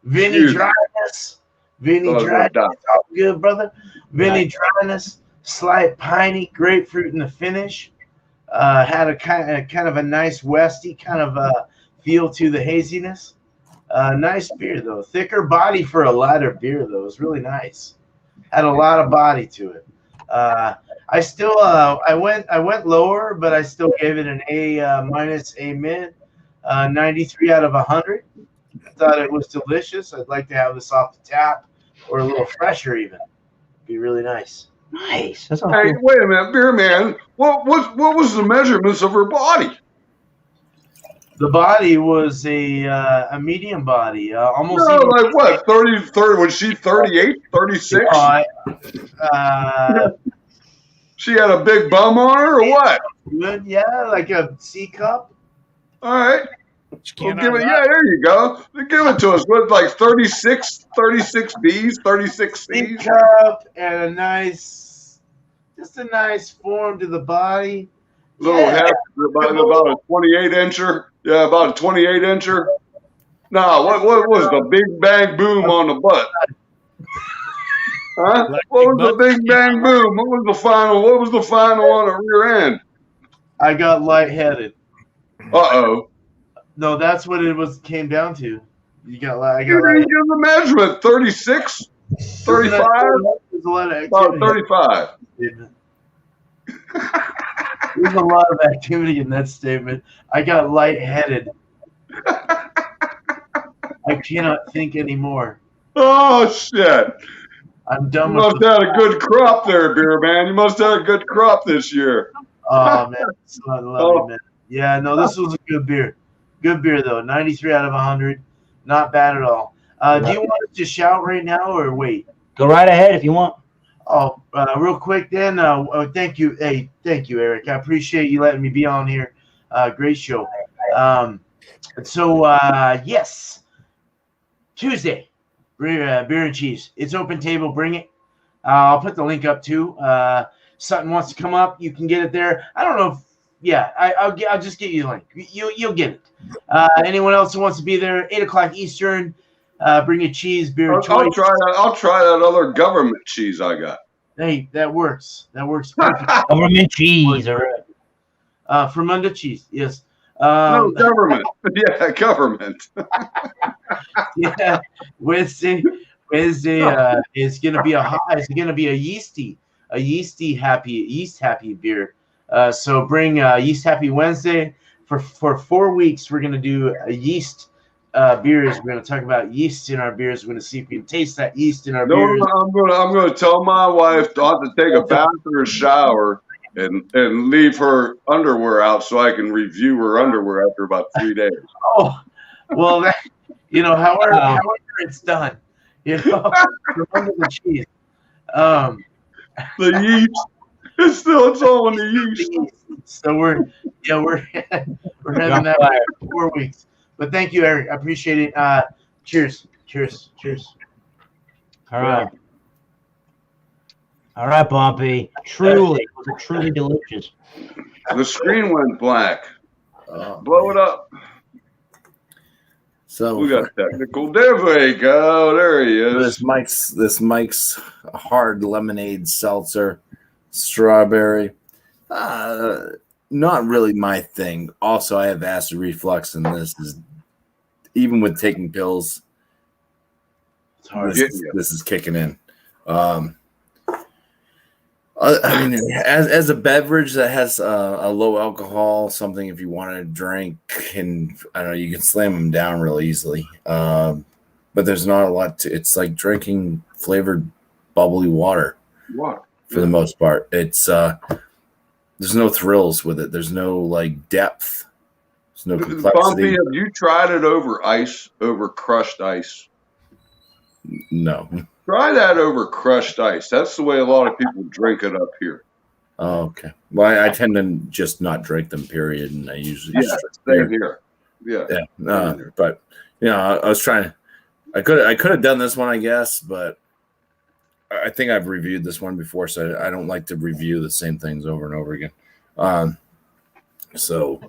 Vinny dryness. Vinny dryness. It's all good, brother. Vinny dryness. Slight piney. Grapefruit in the finish. Had a kind of a nice westy kind of feel to the haziness. Nice beer though. Thicker body for a lighter beer though. It was really nice. Had a lot of body to it. I still I went lower, but I still gave it an A minus, A mid, 93 out of 100. I thought it was delicious. I'd like to have this off the tap or a little fresher even. Be really nice. Nice. That's all Hey, cool. wait a minute, beer man. What was the measurements of her body? The body was a medium body, almost. No, like what? 30, was she 38, 36? She had a big bum on her or what? Good, yeah, like a C cup. All right. Well, there you go. Give it to us. What, like 36 B's, 36 C C's? cup and just a nice form to the body. Little half, about a 28 incher. Yeah, about a 28 incher. No, what was the big bang boom on the butt? Huh? What was the big bang boom? What was the final on the rear end? I got lightheaded. Uh-oh. No, that's what it came down to. I got You didn't give the measurement. 36? 35? There's a lot of About activity. 35. There's a lot of activity in that statement. I got lightheaded. I cannot think anymore. Oh, shit. I'm done You with must have had a good crop there, beer man. You must have had a good crop this year. Oh, man. I love you, man. Yeah, no, this was a good beer. Good beer, though. 93 out of 100. Not bad at all. Do you want us to shout right now or wait? Go right ahead if you want. Oh, real quick then. Thank you. Hey, thank you, Eric. I appreciate you letting me be on here. Great show. Yes. Tuesday, beer and cheese. It's open table. Bring it. I'll put the link up too. Something wants to come up, you can get it there. I don't know if, yeah, I'll just get you the link. You'll get it. Anyone else who wants to be there, 8 o'clock Eastern. Bring your cheese, beer, I'll choice. I'll try that other government cheese I got. Hey, that works. That works perfect. Government cheese, all right. Fermunda cheese, yes. No, government. Yeah, government. Yeah, Wednesday is gonna be a yeast happy beer. So bring yeast happy Wednesday for 4 weeks. We're gonna do a yeast beers. We're gonna talk about yeast in our beers. We're gonna see if we can taste that yeast in our beers. I'm gonna tell my wife not to take a bath or a shower and leave her underwear out so I can review her underwear after about 3 days. Oh, well, however it's done, remember the cheese. The yeast. It's all in the yeast. So we're having that for 4 weeks. But thank you, Eric. I appreciate it. Cheers. All right. All right, Bumpy. Truly delicious. The screen went black. Blow it up. So We got technical. There we go. There he is. this Mike's hard lemonade seltzer, strawberry. Not really my thing. Also, I have acid reflux, and this is even with taking pills. It's hard. This is kicking in. I mean, as a beverage that has a low alcohol, something if you want to drink, and I don't know, you can slam them down real easily. But there's not a lot to. It's like drinking flavored bubbly water What? for the most part. It's there's no thrills with it. There's no like depth. There's no complexity. Bumpy, have you tried it over ice, over crushed ice? No. Try that over crushed ice. That's the way a lot of people drink it up here. Oh, okay. Well, I tend to just not drink them, period, and I usually Same here. Yeah. But I was trying. I could have done this one, I guess, but I think I've reviewed this one before, so I don't like to review the same things over and over again. So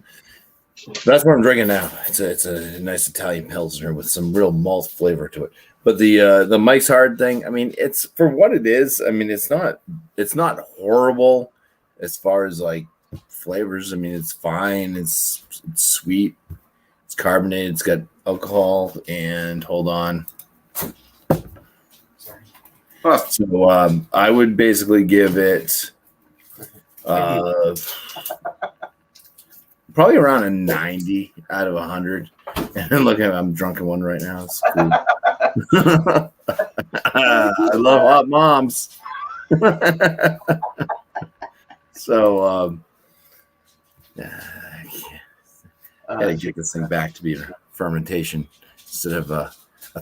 that's what I'm drinking now. It's a nice Italian Pilsner with some real malt flavor to it. But the Mike's Hard thing, I mean, it's for what it is. I mean, it's not horrible as far as like flavors. I mean, it's fine. It's sweet. It's carbonated. It's got alcohol. And hold on. So I would basically give it probably around a 90 out of 100. And look at I'm drunk in one right now. It's cool. I love hot moms. So I gotta get this thing back to be a fermentation instead of a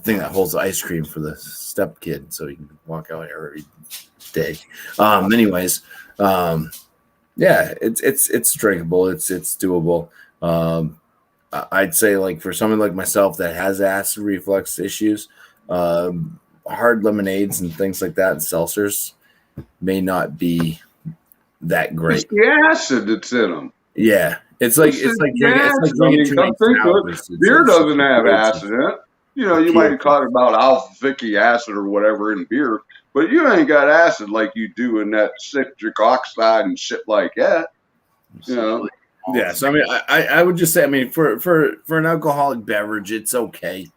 thing that holds ice cream for the step kid, so he can walk out every day. Anyways, yeah, it's drinkable. It's doable. I'd say like for someone like myself that has acid reflux issues, hard lemonades and things like that and seltzers may not be that great. It's the acid that's in them. Yeah, it's like drinking too many sours. Beer doesn't have acid in it. You might talk about alpha-vicky acid or whatever in beer, but you ain't got acid like you do in that citric oxide and shit like that. Yeah, so I mean, I would just say, I mean, for an alcoholic beverage, it's okay.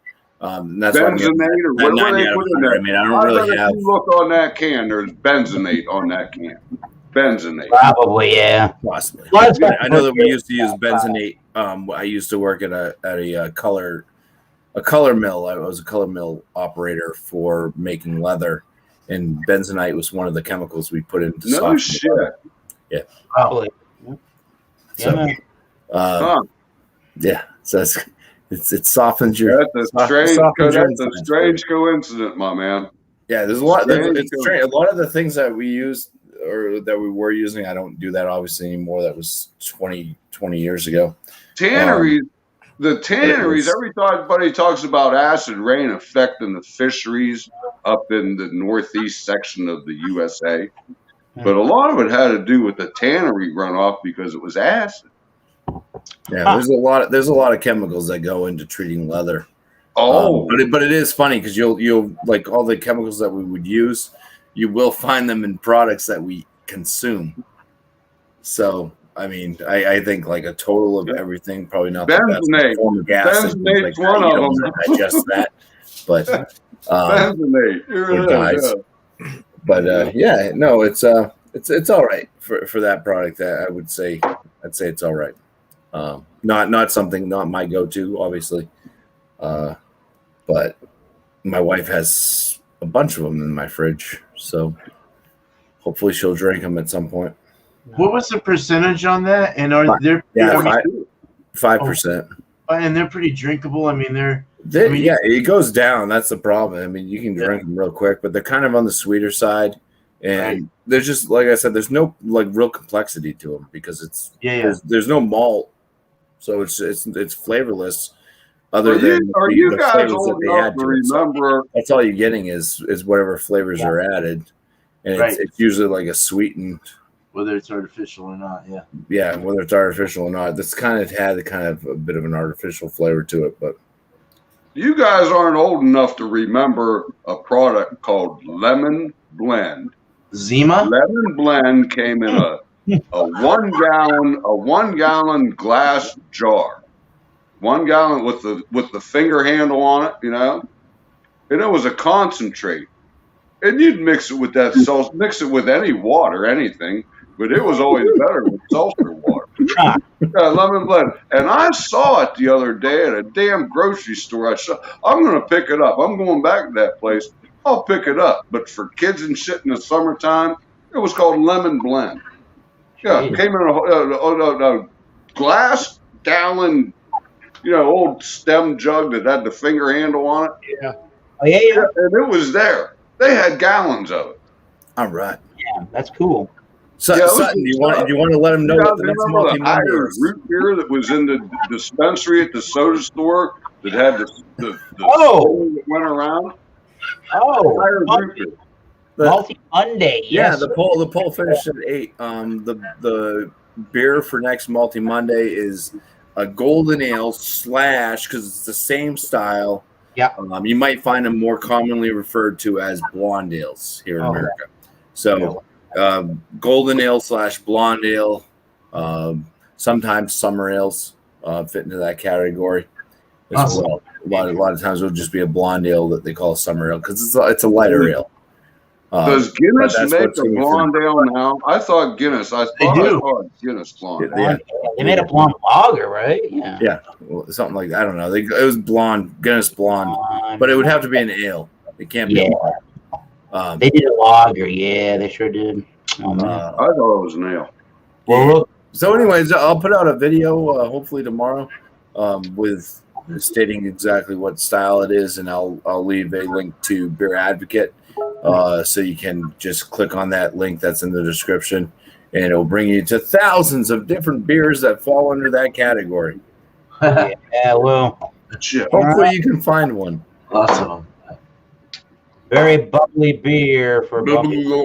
That's Benzonate or whatever they put in there. I mean, I don't really have. If you look on that can, there's benzonate on that can. Benzonate. Probably, yeah. Possibly. I know that we used to use benzonate. I used to work at a color mill. I was a color mill operator for making leather, and benzonite was one of the chemicals we put into no shit. Yeah. Probably. So, yeah. So it softens your. That's a strange coincidence, my man. Yeah, there's a lot. A lot of the things that we used or that we were using, I don't do that obviously anymore. That was 20 years ago. Tanneries. The tanneries, everybody talks about acid rain affecting the fisheries up in the northeast section of the USA. But a lot of it had to do with the tannery runoff because it was acid. Yeah, there's a lot of chemicals that go into treating leather. Oh, but it is funny because you'll like all the chemicals that we would use, you will find them in products that we consume. So I mean, I think like a total of everything, probably not benzonate. The best formic acid. Benzonate's one of them. Digest that, but benzonate. Guys. But yeah, no, it's all right for that product. I would say, I'd say it's all right. Not something, not my go-to, obviously. But my wife has a bunch of them in my fridge, so hopefully she'll drink them at some point. What was the percentage on that? And are they 5%? And they're pretty drinkable. I mean, yeah, it goes down. That's the problem. I mean, you can drink them real quick, but they're kind of on the sweeter side, and there's just like I said, there's no like real complexity to them because there's no malt, so it's flavorless. Other than you guys old enough to remember? That's all you're getting is whatever flavors are added, and it's usually like a sweetened. Whether it's artificial or not, yeah, whether it's artificial or not, that's kind of had a bit of an artificial flavor to it. But you guys aren't old enough to remember a product called Lemon Blend. Zima? Lemon Blend came in a 1 gallon glass jar, 1 gallon with the finger handle on it, and it was a concentrate, and you'd mix it with that sauce, mix it with any water, anything. But it was always better with seltzer water. Lemon Blend. And I saw it the other day at a damn grocery store. I'm going to pick it up. I'm going back to that place. I'll pick it up. But for kids and shit in the summertime, it was called Lemon Blend. Yeah, it came in a glass gallon, old stem jug that had the finger handle on it. Yeah. Oh, yeah. And it was there. They had gallons of it. All right. Yeah, that's cool. So, Yeah, it was Sutton, good do you want to let them know You guys what the next remember multi the Monday Irish is? root beer that was in the dispensary at the soda store that had the Oh. thing that went around? Oh, Irish root beer. Multi Monday. Yeah, Yes. the poll finished at 8. The beer for next multi Monday is a golden ale / because it's the same style. Yeah. You might find them more commonly referred to as blonde ales here in America. So golden ale / blonde ale. Sometimes summer ales fit into that category as well. A lot of times it'll just be a blonde ale that they call a summer ale because it's a lighter ale. Does Guinness that's make what's a blonde ale now? I thought Guinness. I saw Guinness blonde. Yeah. They made a blonde lager, right? Yeah. Yeah, well, something like that. I don't know. It was blonde, Guinness blonde, but it would have to be an ale. It can't be. They did a lager. Yeah, they sure did. Oh man. I thought it was an ale. Well, look. So, anyways, I'll put out a video hopefully tomorrow with stating exactly what style it is, and I'll leave a link to Beer Advocate, so you can just click on that link that's in the description, and it'll bring you to thousands of different beers that fall under that category. Yeah, well, hopefully you can find one. Awesome. Very bubbly beer for bubbly. Go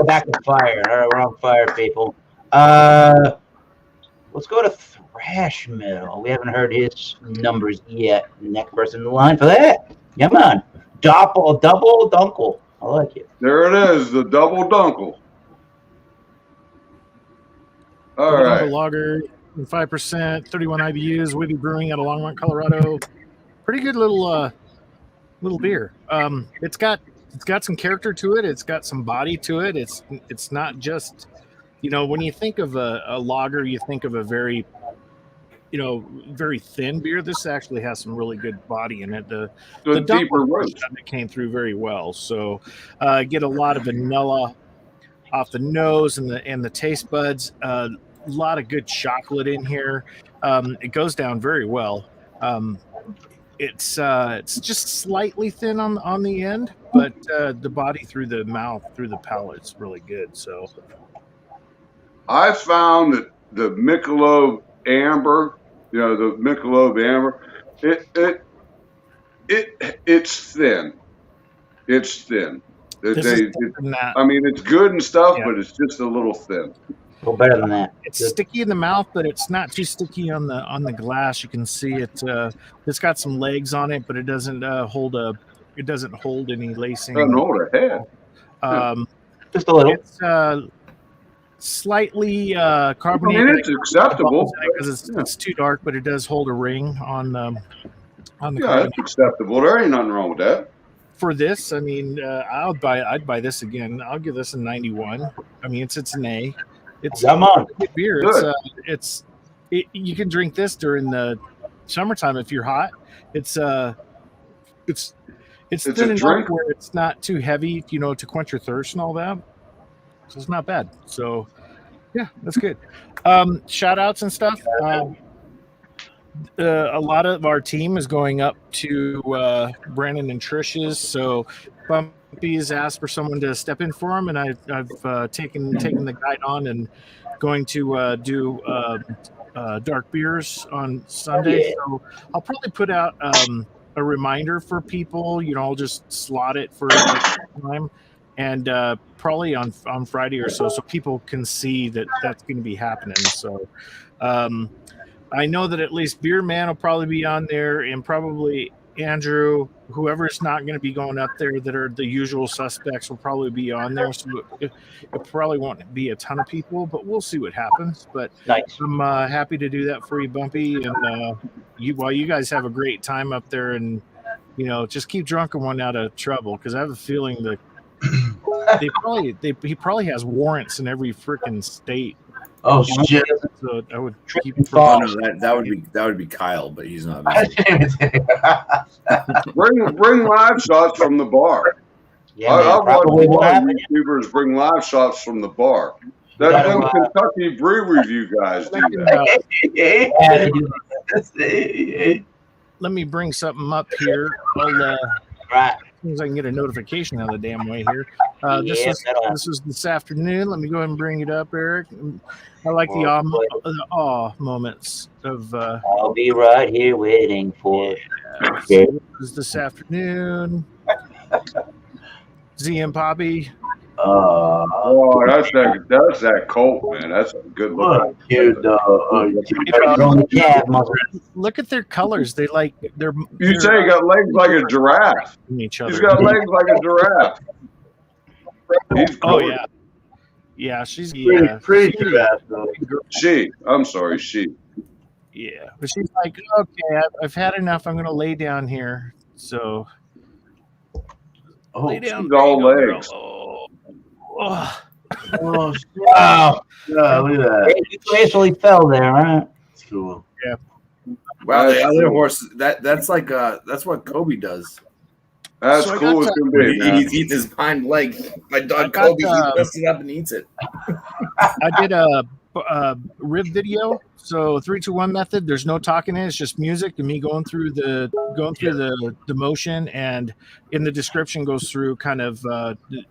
back to fire. All right, we're on fire, people. Let's go to Thrash Metal. We haven't heard his numbers yet. Next person in the line for that. Come on. Double dunkel. I like it. There it is, the double dunkel. All right. Lager, 5%, 31 IBUs, Whitby Brewing out of Longmont, Colorado. Pretty good little beer. It's got some character to it. It's got some body to it. It's not just, when you think of a lager, you think of a very, very thin beer. This actually has some really good body in it. The deeper roast came through very well. So get a lot of vanilla off the nose and the taste buds. A lot of good chocolate in here. It goes down very well. It's just slightly thin on the end, but the body through the mouth, through the palate, is really good. So I found that the Michelob Amber, it's thin. It's thin. It's good and stuff, but it's just a little thin. A little better than that. It's sticky in the mouth, but it's not too sticky on the glass. You can see it. It's got some legs on it, but it doesn't hold any lacing. Doesn't hold a head. Just a little. It's slightly carbonated. It's acceptable because it's too dark, but it does hold a ring on the. Yeah, it's acceptable. There ain't nothing wrong with that. For this, I'd buy this again. I'll give this a 91. It's an A. It's come on. Good beer. You can drink this during the summertime if you're hot. It's thin enough where it's not too heavy, to quench your thirst and all that. So it's not bad. So yeah, that's good. Shout outs and stuff. A lot of our team is going up to Brandon and Trish's. So Bumpy's asked for someone to step in for him, and I've taken the guide on and going to do dark beers on Sunday. So I'll probably put out a reminder for people. I'll just slot it for time, and probably on Friday or so people can see that that's going to be happening. So I know that at least Beer Man will probably be on there, and probably Andrew, whoever's not going to be going up there that are the usual suspects will probably be on there. So it probably won't be a ton of people, but we'll see what happens. But nice. I'm happy to do that for you, Bumpy. And you guys have a great time up there, and just keep drunken one out of trouble, because I have a feeling that he probably has warrants in every freaking state. Oh shit! So I would keep that would be Kyle, but he's not. Bring live shots from the bar. Yeah, I've watched YouTubers bring live shots from the bar. That them Kentucky Brew Review guys do that. let me bring something up here. I'll, Right. as soon as I can get a notification out of the damn way here. This is this afternoon. Let me go ahead and bring it up, Eric. I like the awe moments of. I'll be right here waiting for. So this is this afternoon. Z and Poppy. Oh, that's that Colt, man. That's a good looking. Look at their colors. They're. You say he got legs like a giraffe. Each other. He's got legs like a giraffe. He's oh yeah, yeah. She's pretty giraffe though. I'm sorry, she. Yeah, but she's like, okay, I've had enough. I'm gonna lay down here. So. Lay down. She's all legs. Oh, Wow. yeah, look at that. You actually fell there, right? That's cool. Yeah. Wow, the other horse that's what Kobe does. That's So cool as can be. He's eating his hind leg. My dog Kobe, he lifts it up and eats it. I did a rib video. So 3, 2, 1 method. There's no talking in it. It's just music and me going through the motion, and in the description goes through kind of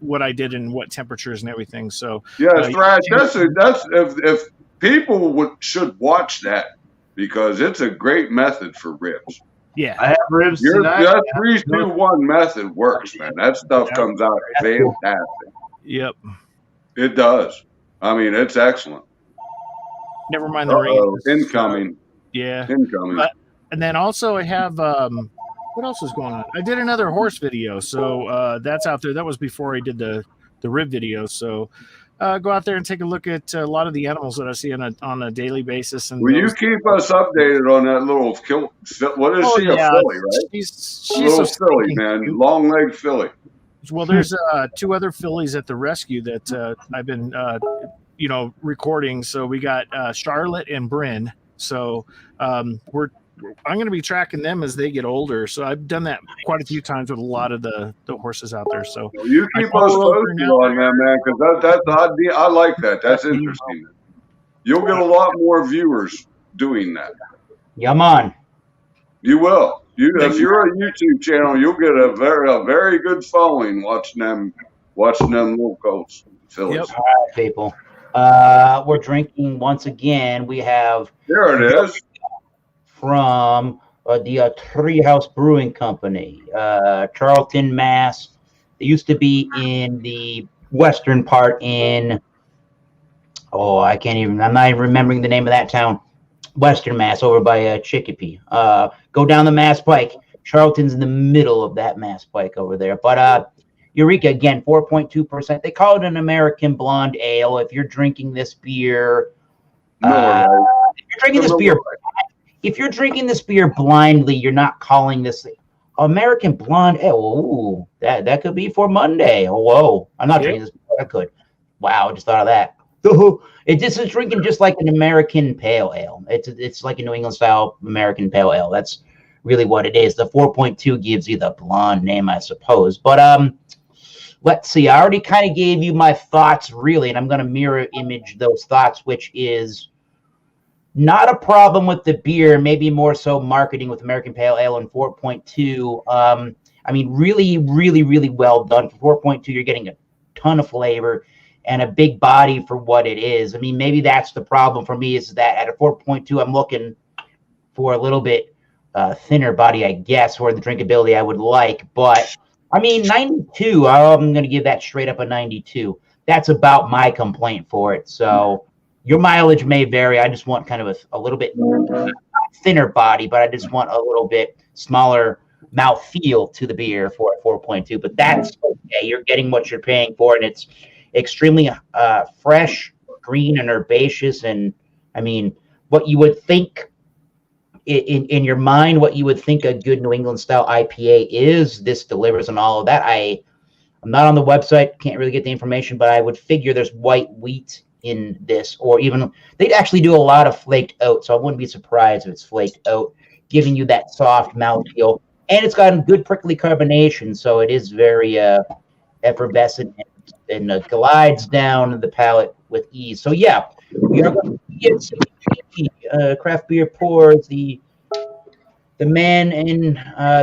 what I did and what temperatures and everything. So yes, right. That's if people should watch that because it's a great method for ribs. Yeah, I have ribs tonight. That 3, 2, 1 method works, man. That stuff comes out fantastic. Yep. It does. I mean, it's excellent. Never mind the rain. Incoming. Yeah. Incoming. And then also I have what else is going on? I did another horse video, so that's out there. That was before I did the rib video. So go out there and take a look at a lot of the animals that I see on a daily basis. And will you keep us updated on that little what is she? A filly, right? She's a little filly, man. Long leg filly. Well, there's 2 other fillies at the rescue that I've been recording. So we got Charlotte and Bryn. So I'm going to be tracking them as they get older. So I've done that quite a few times with a lot of the horses out there. So you keep us posted on that, man, because I like that. That's interesting. You'll get a lot more viewers doing that. Yeah, man. You will. If you're a YouTube channel, you'll get a very good following watching them little colts, fillies. Yep. All right, people. We're drinking once again. We have there it is from the Treehouse Brewing Company, Charlton, Mass. They used to be in the western part in. I'm not even remembering the name of that town. Western Mass, over by Chicopee. Go down the Mass Pike. Charlton's in the middle of that Mass Pike over there. But Eureka, again, 4.2%. They call it an American blonde ale. If you're drinking this beer, if you're drinking this beer blindly, you're not calling this American blonde ale. Ooh, that could be for Monday. Oh, whoa. I'm not drinking this. I could. Wow, I just thought of that. This is drinking just like an American pale ale. It's like a New England style American pale ale. That's really what it is. The 4.2 gives you the blonde name, I suppose. But let's see. I already kind of gave you my thoughts, really, and I'm going to mirror image those thoughts, which is not a problem with the beer, maybe more so marketing with American Pale Ale and 4.2. I mean, really, really, really well done. For 4.2, you're getting a ton of flavor and a big body for what it is. I mean, maybe that's the problem for me, is that at a 4.2, I'm looking for a little bit thinner body, I guess, or the drinkability I would like. But, I mean, 92, I'm going to give that straight up a 92. That's about my complaint for it. So your mileage may vary. I just want kind of a little bit thinner body, but I just want a little bit smaller mouth feel to the beer for a 4.2. But that's okay. You're getting what you're paying for, and it's extremely fresh, green, and herbaceous. And I mean, what you would think in your mind, what you would think a good New England style IPA is, this delivers on all of that. I'm not on the website, can't really get the information, but I would figure there's white wheat in this, or even they actually do a lot of flaked oat, so I wouldn't be surprised if it's flaked oat, giving you that soft mouthfeel. And it's got a good prickly carbonation, so it is very effervescent and glides down the palate with ease. So yeah, we are going to get some craft beer pours, the the man in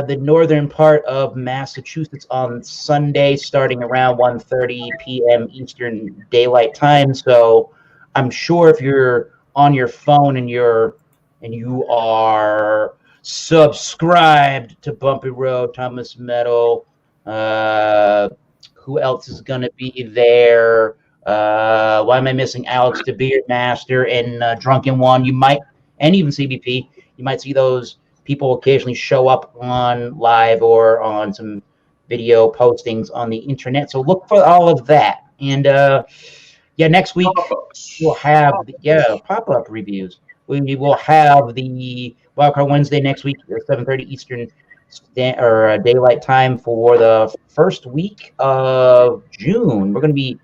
the northern part of Massachusetts on Sunday, starting around 1:30 p.m. Eastern Daylight Time. So I'm sure if you're on your phone and you are subscribed to Bumpy Road, Thomas Metal, who else is going to be there? Why am I missing Alex the Beard Master and Drunken One? You might, and even CBP, you might see those people occasionally show up on live or on some video postings on the internet. So look for all of that. And next week we'll have pop-up reviews. We will have the Wildcard Wednesday next week at 7:30 Eastern Daylight Time for the first week of June. We're going to be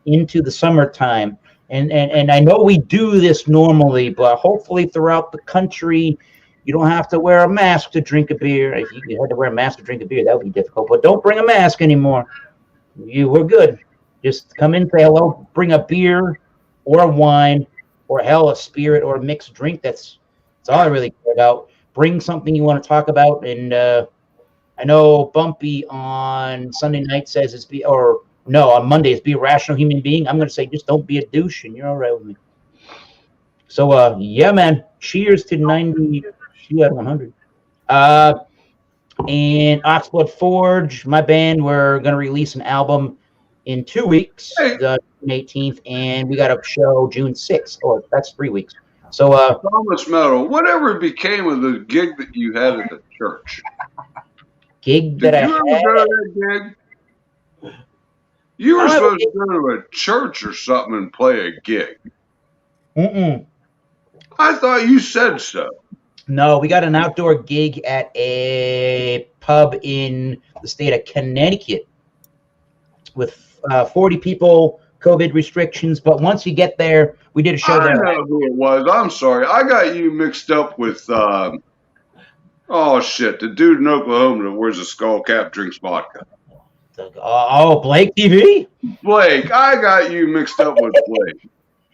into the summertime. And I know we do this normally, but hopefully throughout the country, you don't have to wear a mask to drink a beer. If you had to wear a mask to drink a beer, that would be difficult. But don't bring a mask anymore. We're good. Just come in, say hello, bring a beer or a wine or hell, a spirit or a mixed drink. That's all I really care about. Bring something you want to talk about. And I know Bumpy on Sunday night says on Monday it's be a rational human being. I'm going to say just don't be a douche, and you're all right with me. So, man. Cheers to 90. Out of 100. And Oxblood Forge, my band, we're going to release an album in 2 weeks, June 18th, and we got a show June 6th. Oh, that's 3 weeks. So, Thomas Metal, whatever became of the gig that you had at the church? Did you ever go to that gig? You were supposed to go to a church or something and play a gig. Mm-mm. I thought you said so. No, we got an outdoor gig at a pub in the state of Connecticut with 40 people, COVID restrictions. But once you get there, we did a show there. I know who it was. I'm sorry. I got you mixed up with, the dude in Oklahoma that wears a skull cap, drinks vodka. Blake TV? Blake. I got you mixed up with Blake.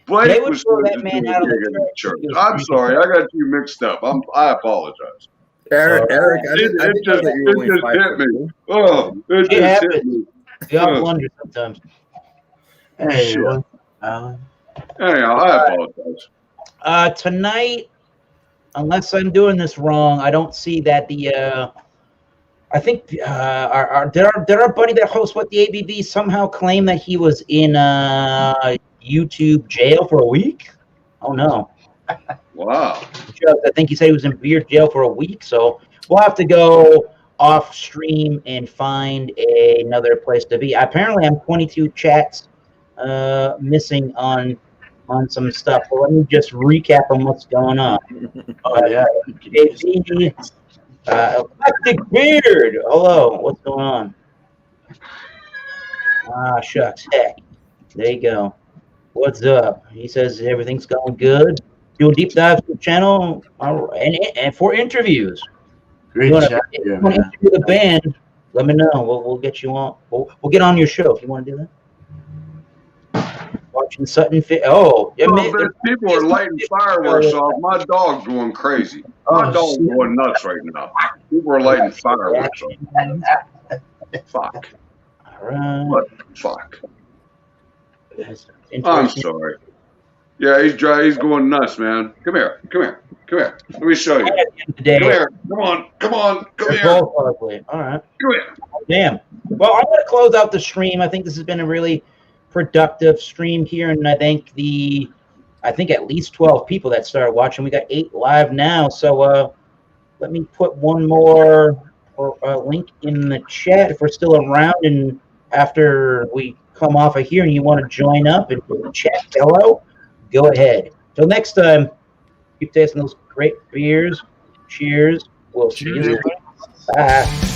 Blake was that man out of the church. I'm sorry, I got you mixed up. I apologize. Eric, it just hit me. Oh, it just hit me. We all blunder sometimes. Anyhow, I apologize. Tonight, unless I'm doing this wrong, I don't see that I think did our buddy that hosts What the ABB somehow claim that he was in YouTube jail for a week? Oh no! Wow. I think he said he was in beer jail for a week. So we'll have to go off stream and find another place to be. Apparently, I'm 22 chats missing on some stuff. So let me just recap on what's going on. Eclectic Beard. Hello, what's going on? Shucks, heck. There you go. What's up? He says everything's going good. Doing deep dives to the channel and for interviews. Great chat. If you want to interview the band, let me know. We'll get you on. We'll get on your show if you want to do that. Watching Sutton Fit. Oh, yeah, people are lighting fireworks off. My dog's going crazy. My dog's going nuts right now. People are lighting fireworks off. Fuck. All right. What? Fuck. I'm sorry. Yeah, he's dry. He's going nuts, man. Come here. Let me show you. Come here. Come on. Come here. All right. Come here. Damn. Well, I'm going to close out the stream. I think this has been a really productive stream here, and I think at least 12 people that started watching. We got 8 live now. So let me put one more link in the chat if we're still around, and after we come off of here and you want to join up and chat hello, go ahead. Till next time, keep tasting those great beers. Cheers. We'll see you. Bye.